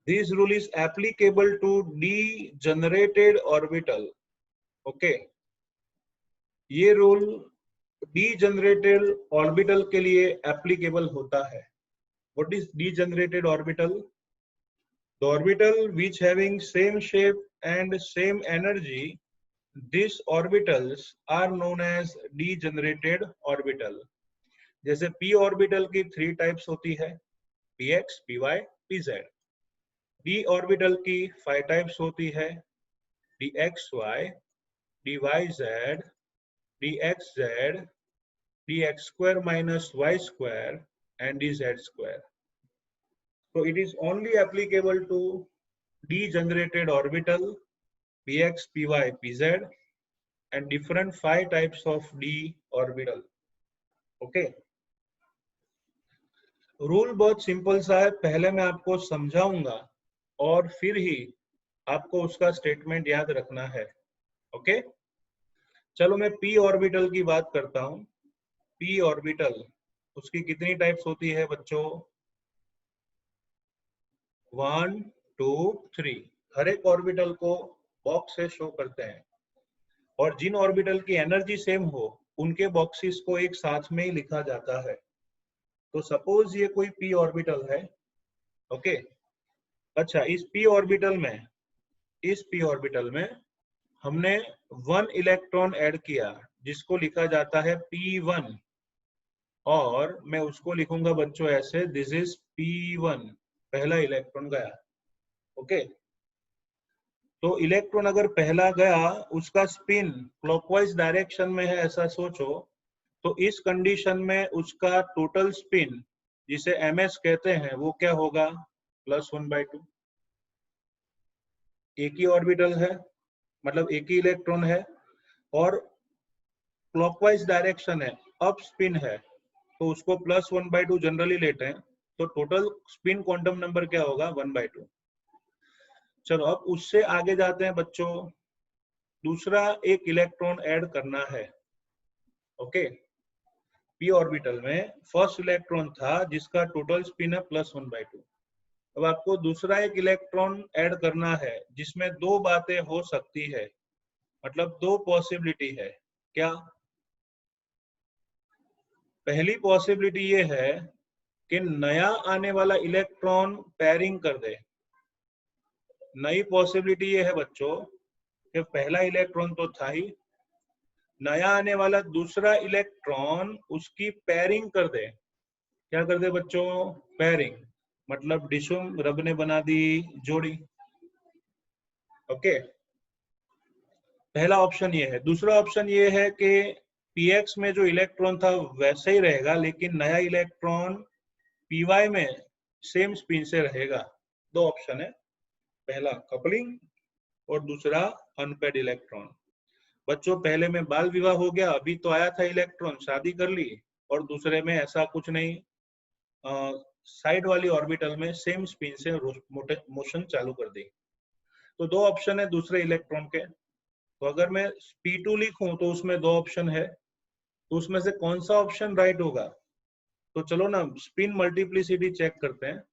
this rule is applicable to degenerated orbital. Okay. ये rule degenerated orbital के लिए applicable होता है। What is degenerated orbital? The orbital which having same shape and same energy, these orbitals are known as degenerated orbital. जैसे p orbital की 3 types होती है, px, py, pz। d orbital की 5 types होती है, dxy, dyz, dxz, dx² minus y² and dz². So it is only applicable to degenerated orbital px, py, pz, and different 5 types of d orbital. Okay, rule बहुत simple सा है, पहले मैं आपको समझाऊंगा और फिर ही आपको उसका स्टेटमेंट याद रखना है. ओके, चलो मैं p ऑर्बिटल की बात करता हूं. p ऑर्बिटल, उसकी कितनी टाइप्स होती है बच्चों? 1 2 3. हर एक ऑर्बिटल को बॉक्स से शो करते हैं और जिन ऑर्बिटल की एनर्जी सेम हो उनके बॉक्सेस को एक साथ में ही लिखा जाता है. तो सपोज ये कोई p ऑर्बिटल है. ओके, अच्छा, इस p ऑर्बिटल में हमने 1 इलेक्ट्रॉन ऐड किया जिसको लिखा जाता है p1 और मैं उसको लिखूंगा बच्चों ऐसे, दिस इज p1, पहला इलेक्ट्रॉन गया. ओके, तो इलेक्ट्रॉन अगर पहला गया, उसका स्पिन क्लॉकवाइज डायरेक्शन में है ऐसा सोचो, तो इस कंडीशन में उसका टोटल स्पिन जिसे ms कहते हैं वो क्या होगा? +1/2. एक ही ऑर्बिटल है, मतलब एक ही इलेक्ट्रॉन है और क्लॉकवाइज डायरेक्शन है, अप स्पिन है, तो उसको +1/2 जनरली लेते हैं, तो टोटल स्पिन क्वांटम नंबर क्या होगा? 1/2. चलो अब उससे आगे जाते हैं बच्चों. दूसरा एक इलेक्ट्रॉन ऐड करना है. ओके, p ऑर्बिटल में फर्स्ट इलेक्ट्रॉन था जिसका टोटल स्पिन है +1/2. अब आपको दूसरा एक इलेक्ट्रॉन ऐड करना है जिसमें दो बातें हो सकती है, मतलब दो पॉसिबिलिटी है. क्या? पहली पॉसिबिलिटी ये है कि नया आने वाला इलेक्ट्रॉन पैरिंग कर दे. नई पॉसिबिलिटी ये है बच्चों कि पहला इलेक्ट्रॉन तो था ही, नया आने वाला दूसरा इलेक्ट्रॉन उसकी पैरिंग कर दे. क्या कर दे बच्चों? पैरिंग, मतलब डिशुम रब ने बना दी जोड़ी. ओके, पहला ऑप्शन ये है. दूसरा ऑप्शन ये है कि px में जो इलेक्ट्रॉन था वैसे ही रहेगा, लेकिन नया इलेक्ट्रॉन py में सेम स्पिन से रहेगा. दो ऑप्शन है, पहला कपलिंग और दूसरा अनपेड इलेक्ट्रॉन. बच्चों पहले में बाल विवाह हो गया, अभी तो आया था इलेक्ट्रॉन, शादी कर ली, और दूसरे में ऐसा कुछ नहीं, साइड वाली ऑर्बिटल में सेम स्पिन से मोशन चालू कर दी. तो दो ऑप्शन है दूसरे इलेक्ट्रॉन के. तो अगर मैं p2 लिखूं तो उसमें दो ऑप्शन है, तो उसमें से कौन सा ऑप्शन राइट होगा? तो चलो ना स्पिन मल्टीप्लिसिटी चेक करते हैं.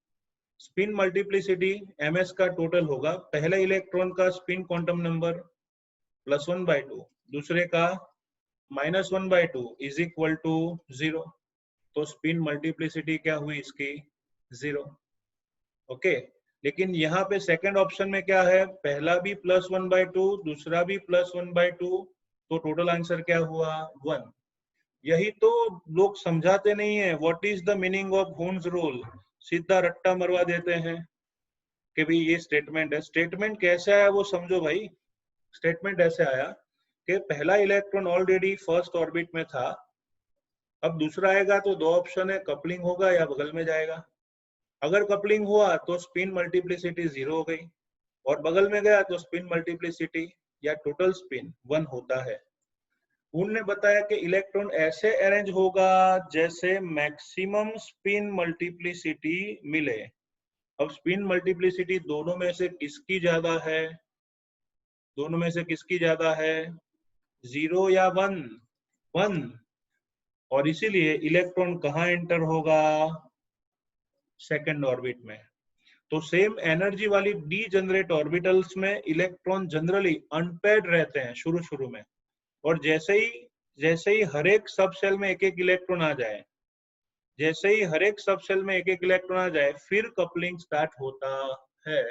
स्पिन मल्टीप्लिसिटी ms का टोटल होगा, पहले इलेक्ट्रॉन का स्पिन क्वांटम नंबर +1/2, दूसरे का -1/2 इज इक्वल टू 0. तो स्पिन मल्टीप्लिसिटी क्या हुई इसकी? 0. ओके, लेकिन यहाँ पे सेकंड ऑप्शन में क्या है? पहला भी +1/2, दूसरा भी +1/2, तो टोटल आंसर क्या हुआ? 1. यही तो लोग समझाते नहीं है. What is the meaning of Hund's rule? सीधा रट्टा मरवा देते हैं कि भाई ये स्टेटमेंट है. स्टेटमेंट कैसे आया वो समझो भाई. स्टेटमेंट ऐसे आया कि पहला इलेक्ट्रॉन ऑलरेडी फर्स्ट ऑर्बिट में था, अब दूसरा आएगा तो दो ऑप्शन है, कपलिंग होगा या बगल में जाएगा. अगर कपलिंग हुआ तो स्पिन मल्टीप्लिसिटी 0 हो गई, और बगल में गया तो स्पिन मल्टीप्लिसिटी या टोटल स्पिन 1 होता है. उन्होंने बताया कि इलेक्ट्रॉन ऐसे अरेंज होगा जैसे मैक्सिमम स्पिन मल्टीप्लिसिटी मिले. अब स्पिन मल्टीप्लिसिटी दोनों में से किसकी ज्यादा है? दोनों में से किसकी ज्यादा है? 0 या 1? 1. और इसीलिए इलेक्ट्रॉन कहाँ एंटर होगा? सेकंड ऑर्बिट में. तो सेम एनर्जी वाली डी जनरेट ऑर्बिटल्स में इलेक्ट्रॉन जनरली अनपेड रहते हैं शुरू में, और जैसे ही हर एक सब सेल में एक एक इलेक्ट्रॉन आ जाए, फिर कपलिंग स्टार्ट होता है.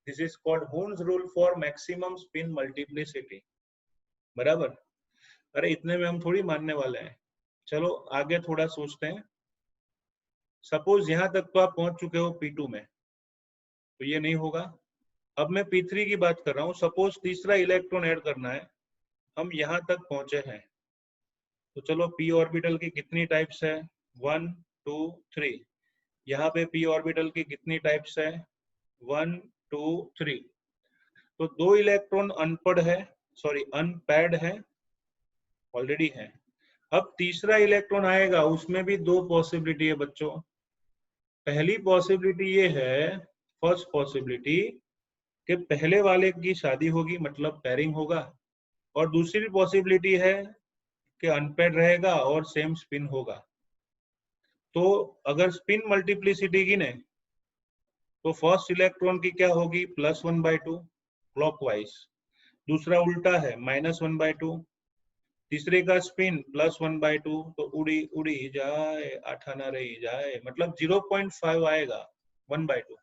This is called Hund's rule for maximum spin multiplicity. बराबर? अरे इतने में हम थोड़ी मानने वाले हैं. चलो आगे थोड़ा सोचते हैं. सपोज यहां तक तो आप पहुंच चुके हो p2 में, तो ये नहीं होगा. अब मैं p3 की बात कर रहा हूं. सपोज तीसरा इलेक्ट्रॉन ऐड करना है, हम यहां तक पहुंचे हैं, तो चलो p ऑर्बिटल की कितनी टाइप्स है? 1 2 3. यहाँ पे p ऑर्बिटल की कितनी टाइप्स है? 1 2 3. तो दो इलेक्ट्रॉन अनपेड है, ऑलरेडी है। अब तीसरा इलेक्ट्रॉन आएगा, उसमें भी दो पॉसिबिलिटी है बच्चों। पहली पॉसिबिलिटी ये है, फर्स्ट पॉसिबिलिटी, कि पहले वाले की शादी होगी मतलब पेयरिंग होगा, और दूसरी पॉसिबिलिटी है कि अनपेयर्ड रहेगा और सेम स्पिन होगा। तो अगर स्पिन मल्टीप्लिसिटी गिने तो फर्स्ट इलेक्ट्रॉन की क्या होगी, +1/2 क्लॉकवाइज, दूसरा उल्टा है -1/2, तीसरे का स्पिन +1/2, तो उड़ी उड़ी जाए आठाना रही जाए, मतलब 0.5 आएगा 1/2।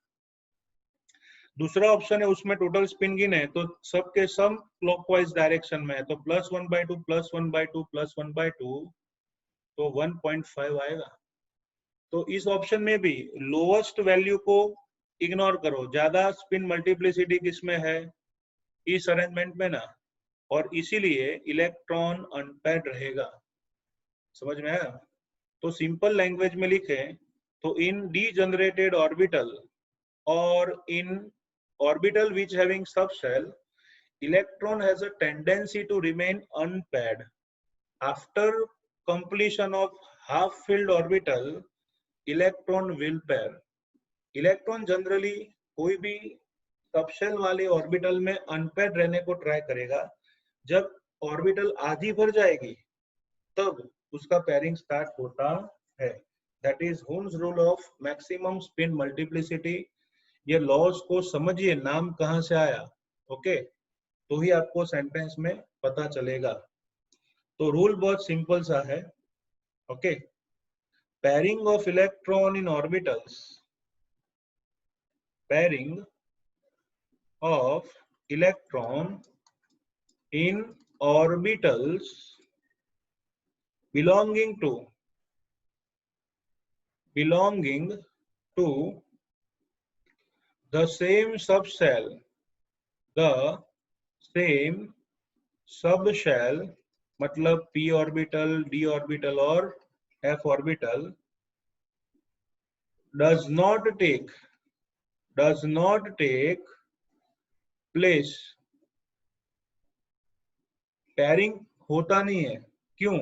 दूसरा ऑप्शन है उसमें टोटल स्पिन गिने तो सबके सब क्लॉकवाइज डायरेक्शन में है, तो +1/2 +1/2 +1/2, तो 1.5 आएगा। तो इस ऑप्शन में भी लोएस्ट वैल्यू को इग्नोर करो, ज्यादा स्पिन मल्टीप्लिसिटी किसमें है, इस अरेंजमेंट में ना, और इसीलिए इलेक्ट्रॉन अनपेयर्ड रहेगा। समझ में आया? तो सिंपल लैंग्वेज में लिखे तो इन डीजनरेटेड ऑर्बिटल और इन orbital which having subshell, electron has a tendency to remain unpaired. After completion of half-filled orbital, electron will pair. Electron generally कोई भी सबशेल वाले ऑर्बिटल में अनपेयर्ड रहने को ट्राई करेगा। जब ऑर्बिटल आधी भर जाएगी तब उसका पेयरिंग स्टार्ट होता है। That is Hund's rule of maximum spin multiplicity. ये लॉज को समझिए, नाम कहां से आया, ओके, तो ही आपको सेंटेंस में पता चलेगा। तो रूल बहुत सिंपल सा है, okay. Pairing of electron in orbitals, pairing of electron in orbitals belonging to the same subshell, मतलब p ऑर्बिटल, d ऑर्बिटल और f orbital, does not take place, pairing होता नहीं है, क्यों,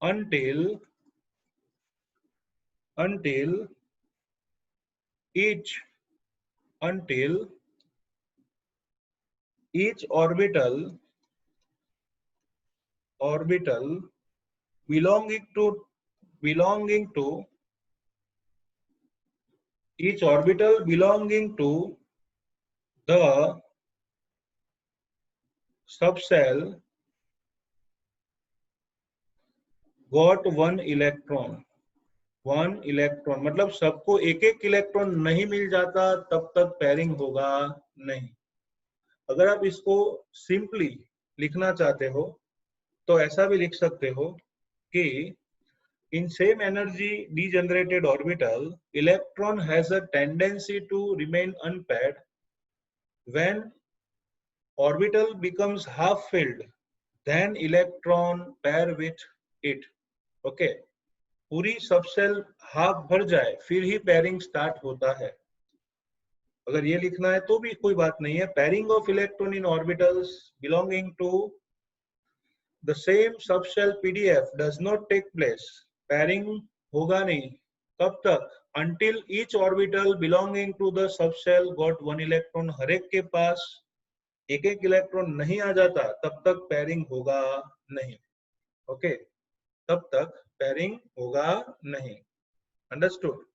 until each orbital belonging to each orbital belonging to the subshell got one electron, मतलब सबको एक एक इलेक्ट्रॉन नहीं मिल जाता तब तक पेयरिंग होगा नहीं। अगर आप इसको सिंपली लिखना चाहते हो तो ऐसा भी लिख सकते हो कि in same energy degenerated orbital, electron has a tendency to remain unpaired. When orbital becomes half filled, then electron pair with it. Okay, पूरी सबसेल हाफ भर जाए फिर ही पेयरिंग स्टार्ट होता है। अगर ये लिखना है तो भी कोई बात नहीं है। Pairing of electron in orbitals belonging to the same subshell PDF does not take place. Pairing होगा नहीं, कब तक, until each orbital belonging to the subshell got one electron, हर एक के पास एक एक इलेक्ट्रॉन नहीं आ जाता तब तक पेयरिंग होगा नहीं, ओके, तब तक पेयरिंग होगा नहीं। अंडरस्टूड?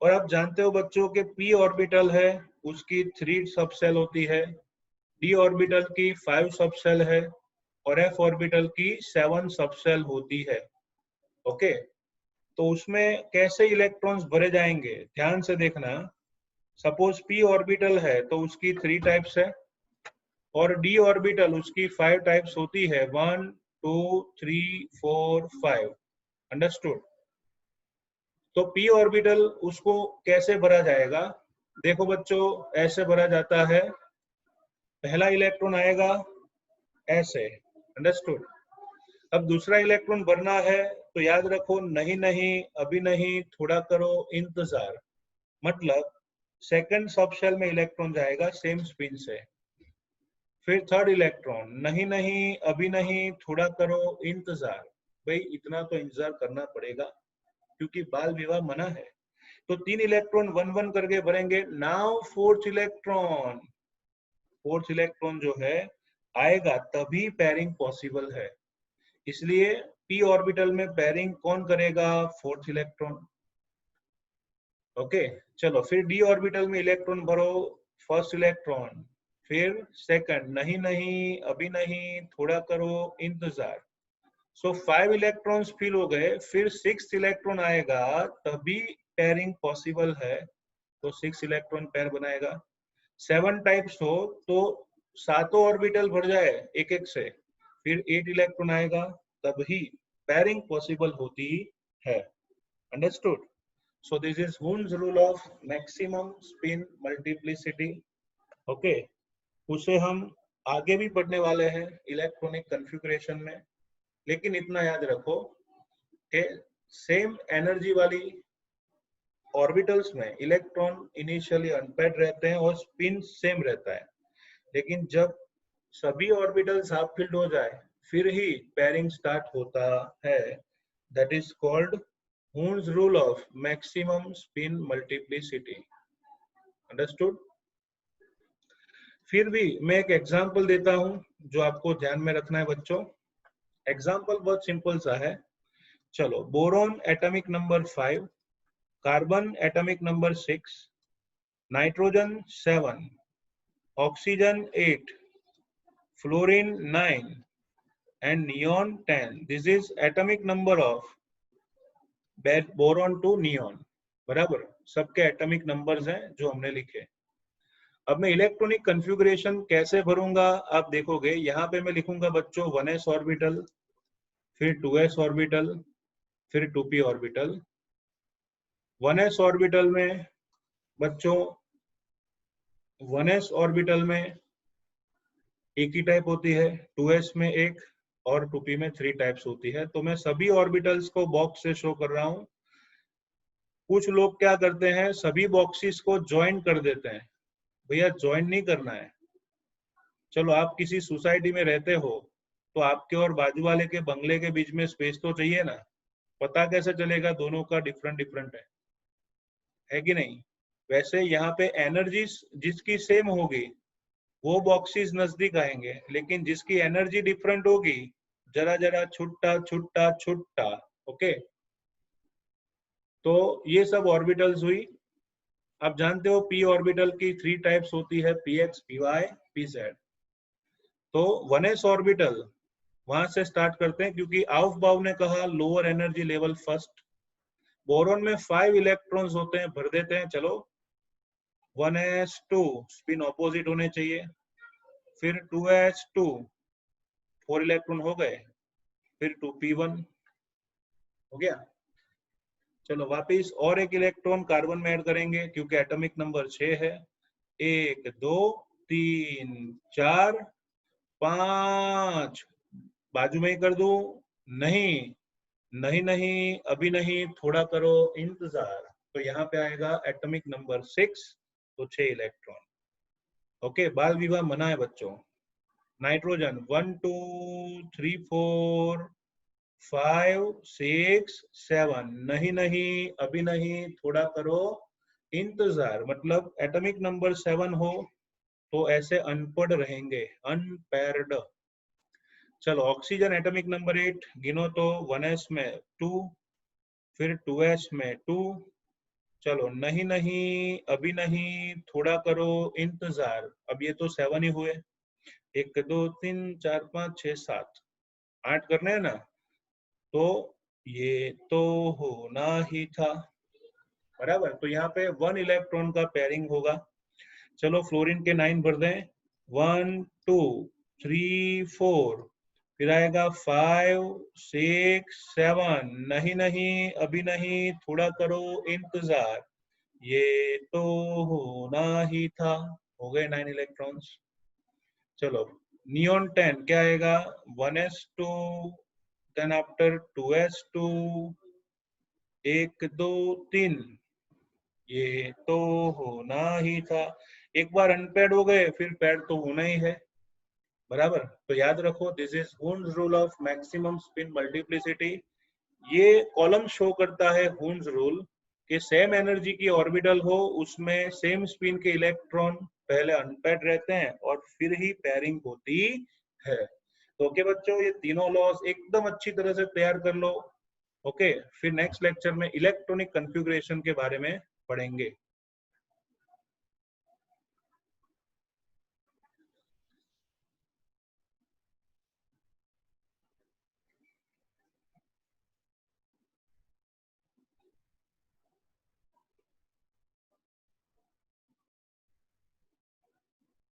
और आप जानते हो बच्चों के p ऑर्बिटल है उसकी 3 सबसेल होती है, d ऑर्बिटल की 5 सबसेल है और f ऑर्बिटल की 7 सबसेल होती है, ओके। तो उसमें कैसे इलेक्ट्रॉन्स भरे जाएंगे ध्यान से देखना। सपोज p ऑर्बिटल है तो उसकी 3 टाइप्स है और d ऑर्बिटल उसकी 5 टाइप्स होती है, 1 2 3 4 5। अंडरस्टूड? तो p ऑर्बिटल उसको कैसे भरा जाएगा, देखो बच्चों ऐसे भरा जाता है, पहला इलेक्ट्रॉन आएगा ऐसे, अंडरस्टूड। अब दूसरा इलेक्ट्रॉन भरना है तो याद रखो, नहीं नहीं अभी नहीं, थोड़ा करो इंतजार, मतलब सेकंड सबशेल में इलेक्ट्रॉन जाएगा सेम स्पिन से, फिर थर्ड इलेक्ट्रॉन, नहीं नहीं अभी नहीं, थोड़ा करो इंतजार। भाई इतना तो इंतजार करना पड़ेगा क्योंकि बाल विवाह मना है। तो 3 इलेक्ट्रॉन 1 1 करके भरेंगे। नाउ फोर्थ इलेक्ट्रॉन जो है आएगा तभी पेयरिंग पॉसिबल है। इसलिए पी ऑर्बिटल में पेयरिंग कौन करेगा? Fourth electron. ओके चलो, फिर डी ऑर्बिटल में इलेक्ट्रॉन भरो। फर्स्ट इलेक्ट्रॉन, फिर सेकंड, नहीं नहीं अभी नहीं, थोड़ा करो इंतजार। सो 5 इलेक्ट्रॉन्स फिल हो गए। फिर 6th इलेक्ट्रॉन आएगा तभी पेयरिंग पॉसिबल है। तो 6 इलेक्ट्रॉन पेयर बनाएगा। 7 टाइप्स हो तो सातों ऑर्बिटल भर जाए एक एक से, फिर 8 इलेक्ट्रॉन आएगा तभी पेयरिंग पॉसिबल होती है। Understood? So this is Hund's rule of maximum spin multiplicity. Okay, उसे हम आगे भी पढ़ने वाले हैं इलेक्ट्रॉनिक कॉन्फ़िगरेशन में। लेकिन इतना याद रखो कि सेम एनर्जी वाली ऑर्बिटल्स में इलेक्ट्रॉन इनिशियली अनपेयर्ड रहते हैं और स्पिन सेम रहता है। लेकिन जब सभी ऑर्बिटल्स हाफ फिल्ड हो जाए फिर ही पेयरिंग स्टार्ट होता है। That is called Hund's rule of maximum spin multiplicity. Understood? फिर भी मैं एक एग्जांपल देता हूं जो आपको ध्यान में रखना है बच्चों। एग्जांपल बहुत सिंपल सा है। चलो, boron atomic number 5, carbon atomic number 6, nitrogen 7, oxygen 8, fluorine 9 and neon 10. This is atomic number of boron to neon. बराबर, सबके एटॉमिक नंबर्स हैं जो हमने लिखे। अब मैं इलेक्ट्रॉनिक कॉन्फ़िगरेशन कैसे भरूंगा आप देखोगे। यहाँ पे मैं लिखूंगा बच्चों 1s ऑर्बिटल, फिर 2s ऑर्बिटल, फिर 2p ऑर्बिटल। 1s ऑर्बिटल में बच्चों 1s ऑर्बिटल में एक ही टाइप होती है, 2s में एक और 2p में 3 टाइप्स होती है। तो मैं सभी ऑर्बिटल्स को बॉक्स से शो कर रहा हूं। कुछ लोग क्या करते हैं, सभी बॉक्सेस को ज्वाइन कर देते हैं। भैया ज्वाइन नहीं करना है। चलो, आप किसी सोसाइटी में रहते हो तो आपके और बाजू वाले के बंगले के बीच में स्पेस तो चाहिए ना। पता कैसे चलेगा दोनों का डिफरेंट डिफरेंट है कि नहीं? वैसे यहाँ पे एनर्जी जिसकी सेम होगी वो बॉक्सेस नजदीक आएंगे, लेकिन जिसकी एनर्जी डिफरेंट होगी जरा जरा छुट्टा छुट्टा छुट्टा। ओके, तो ये सब ऑर्बिटल्स हुई। आप जानते हो पी ऑर्बिटल की 3 टाइप्स होती है, px, py, pz। तो 1s ऑर्बिटल वहां से स्टार्ट करते हैं क्योंकि आउफबाउ ने कहा lower energy level first. Boron में 5 इलेक्ट्रॉन्स होते हैं, भर देते हैं। चलो, 1s2 स्पिन ऑपोजिट होने चाहिए, फिर 2s2 4 इलेक्ट्रॉन हो गए, फिर 2p1 हो गया। चलो वापिस और एक इलेक्ट्रॉन कार्बन में ऐड करेंगे क्योंकि एटॉमिक नंबर 6 है। 1 2 3 4 5 बाजू में ही कर दूं? नहीं नहीं नहीं अभी नहीं, थोड़ा करो इंतजार। तो यहाँ पे आएगा एटॉमिक नंबर 6, तो 6 इलेक्ट्रॉन। ओके, बाल विवाह मना है बच्चों। नाइट्रोजन 1 2 3 4 5 6 7, नहीं नहीं अभी नहीं, थोड़ा करो इंतजार। मतलब एटॉमिक नंबर 7 हो तो ऐसे अनपढ़ रहेंगे, अनपेयर्ड। चलो, ऑक्सीजन एटॉमिक नंबर 8 गिनो तो 1s में 2, फिर 2s में 2। चलो, नहीं नहीं अभी नहीं, थोड़ा करो इंतजार। अब ये तो 7 ही हुए। 1 2 3 4 5 6 7 8 करने हैं ना, तो ये तो होना ही था। बराबर, तो यहाँ पे 1 इलेक्ट्रॉन का पेयरिंग होगा। चलो, फ्लोरीन के 9 भर दें। 1 2 3 4, फिर आएगा 5 6 7, नहीं नहीं अभी नहीं, थोड़ा करो इंतजार। ये तो होना ही था। हो गए 9 इलेक्ट्रॉन्स। चलो, नियॉन 10 क्या आएगा? 1s2, देन आफ्टर 2s2, 1 2 3, ये तो होना ही था। एक बार अनपेड हो गए फिर पैड तो होना ही है। बराबर। तो याद रखो, this is Hund's rule of maximum spin multiplicity. ये कॉलम शो करता है हुन्स रूल कि सेम एनर्जी की ऑर्बिटल हो, उसमें सेम स्पिन के इलेक्ट्रॉन पहले अनपेयर्ड रहते हैं और फिर ही पेयरिंग होती है। तो ओके बच्चों, ये तीनों लॉज एकदम अच्छी तरह से तैयार कर लो। ओके, फिर नेक्स्ट लेक्चर में इलेक्ट्रॉनिक कॉन्फ़िगरेशन के बारे में पढ़ेंगे।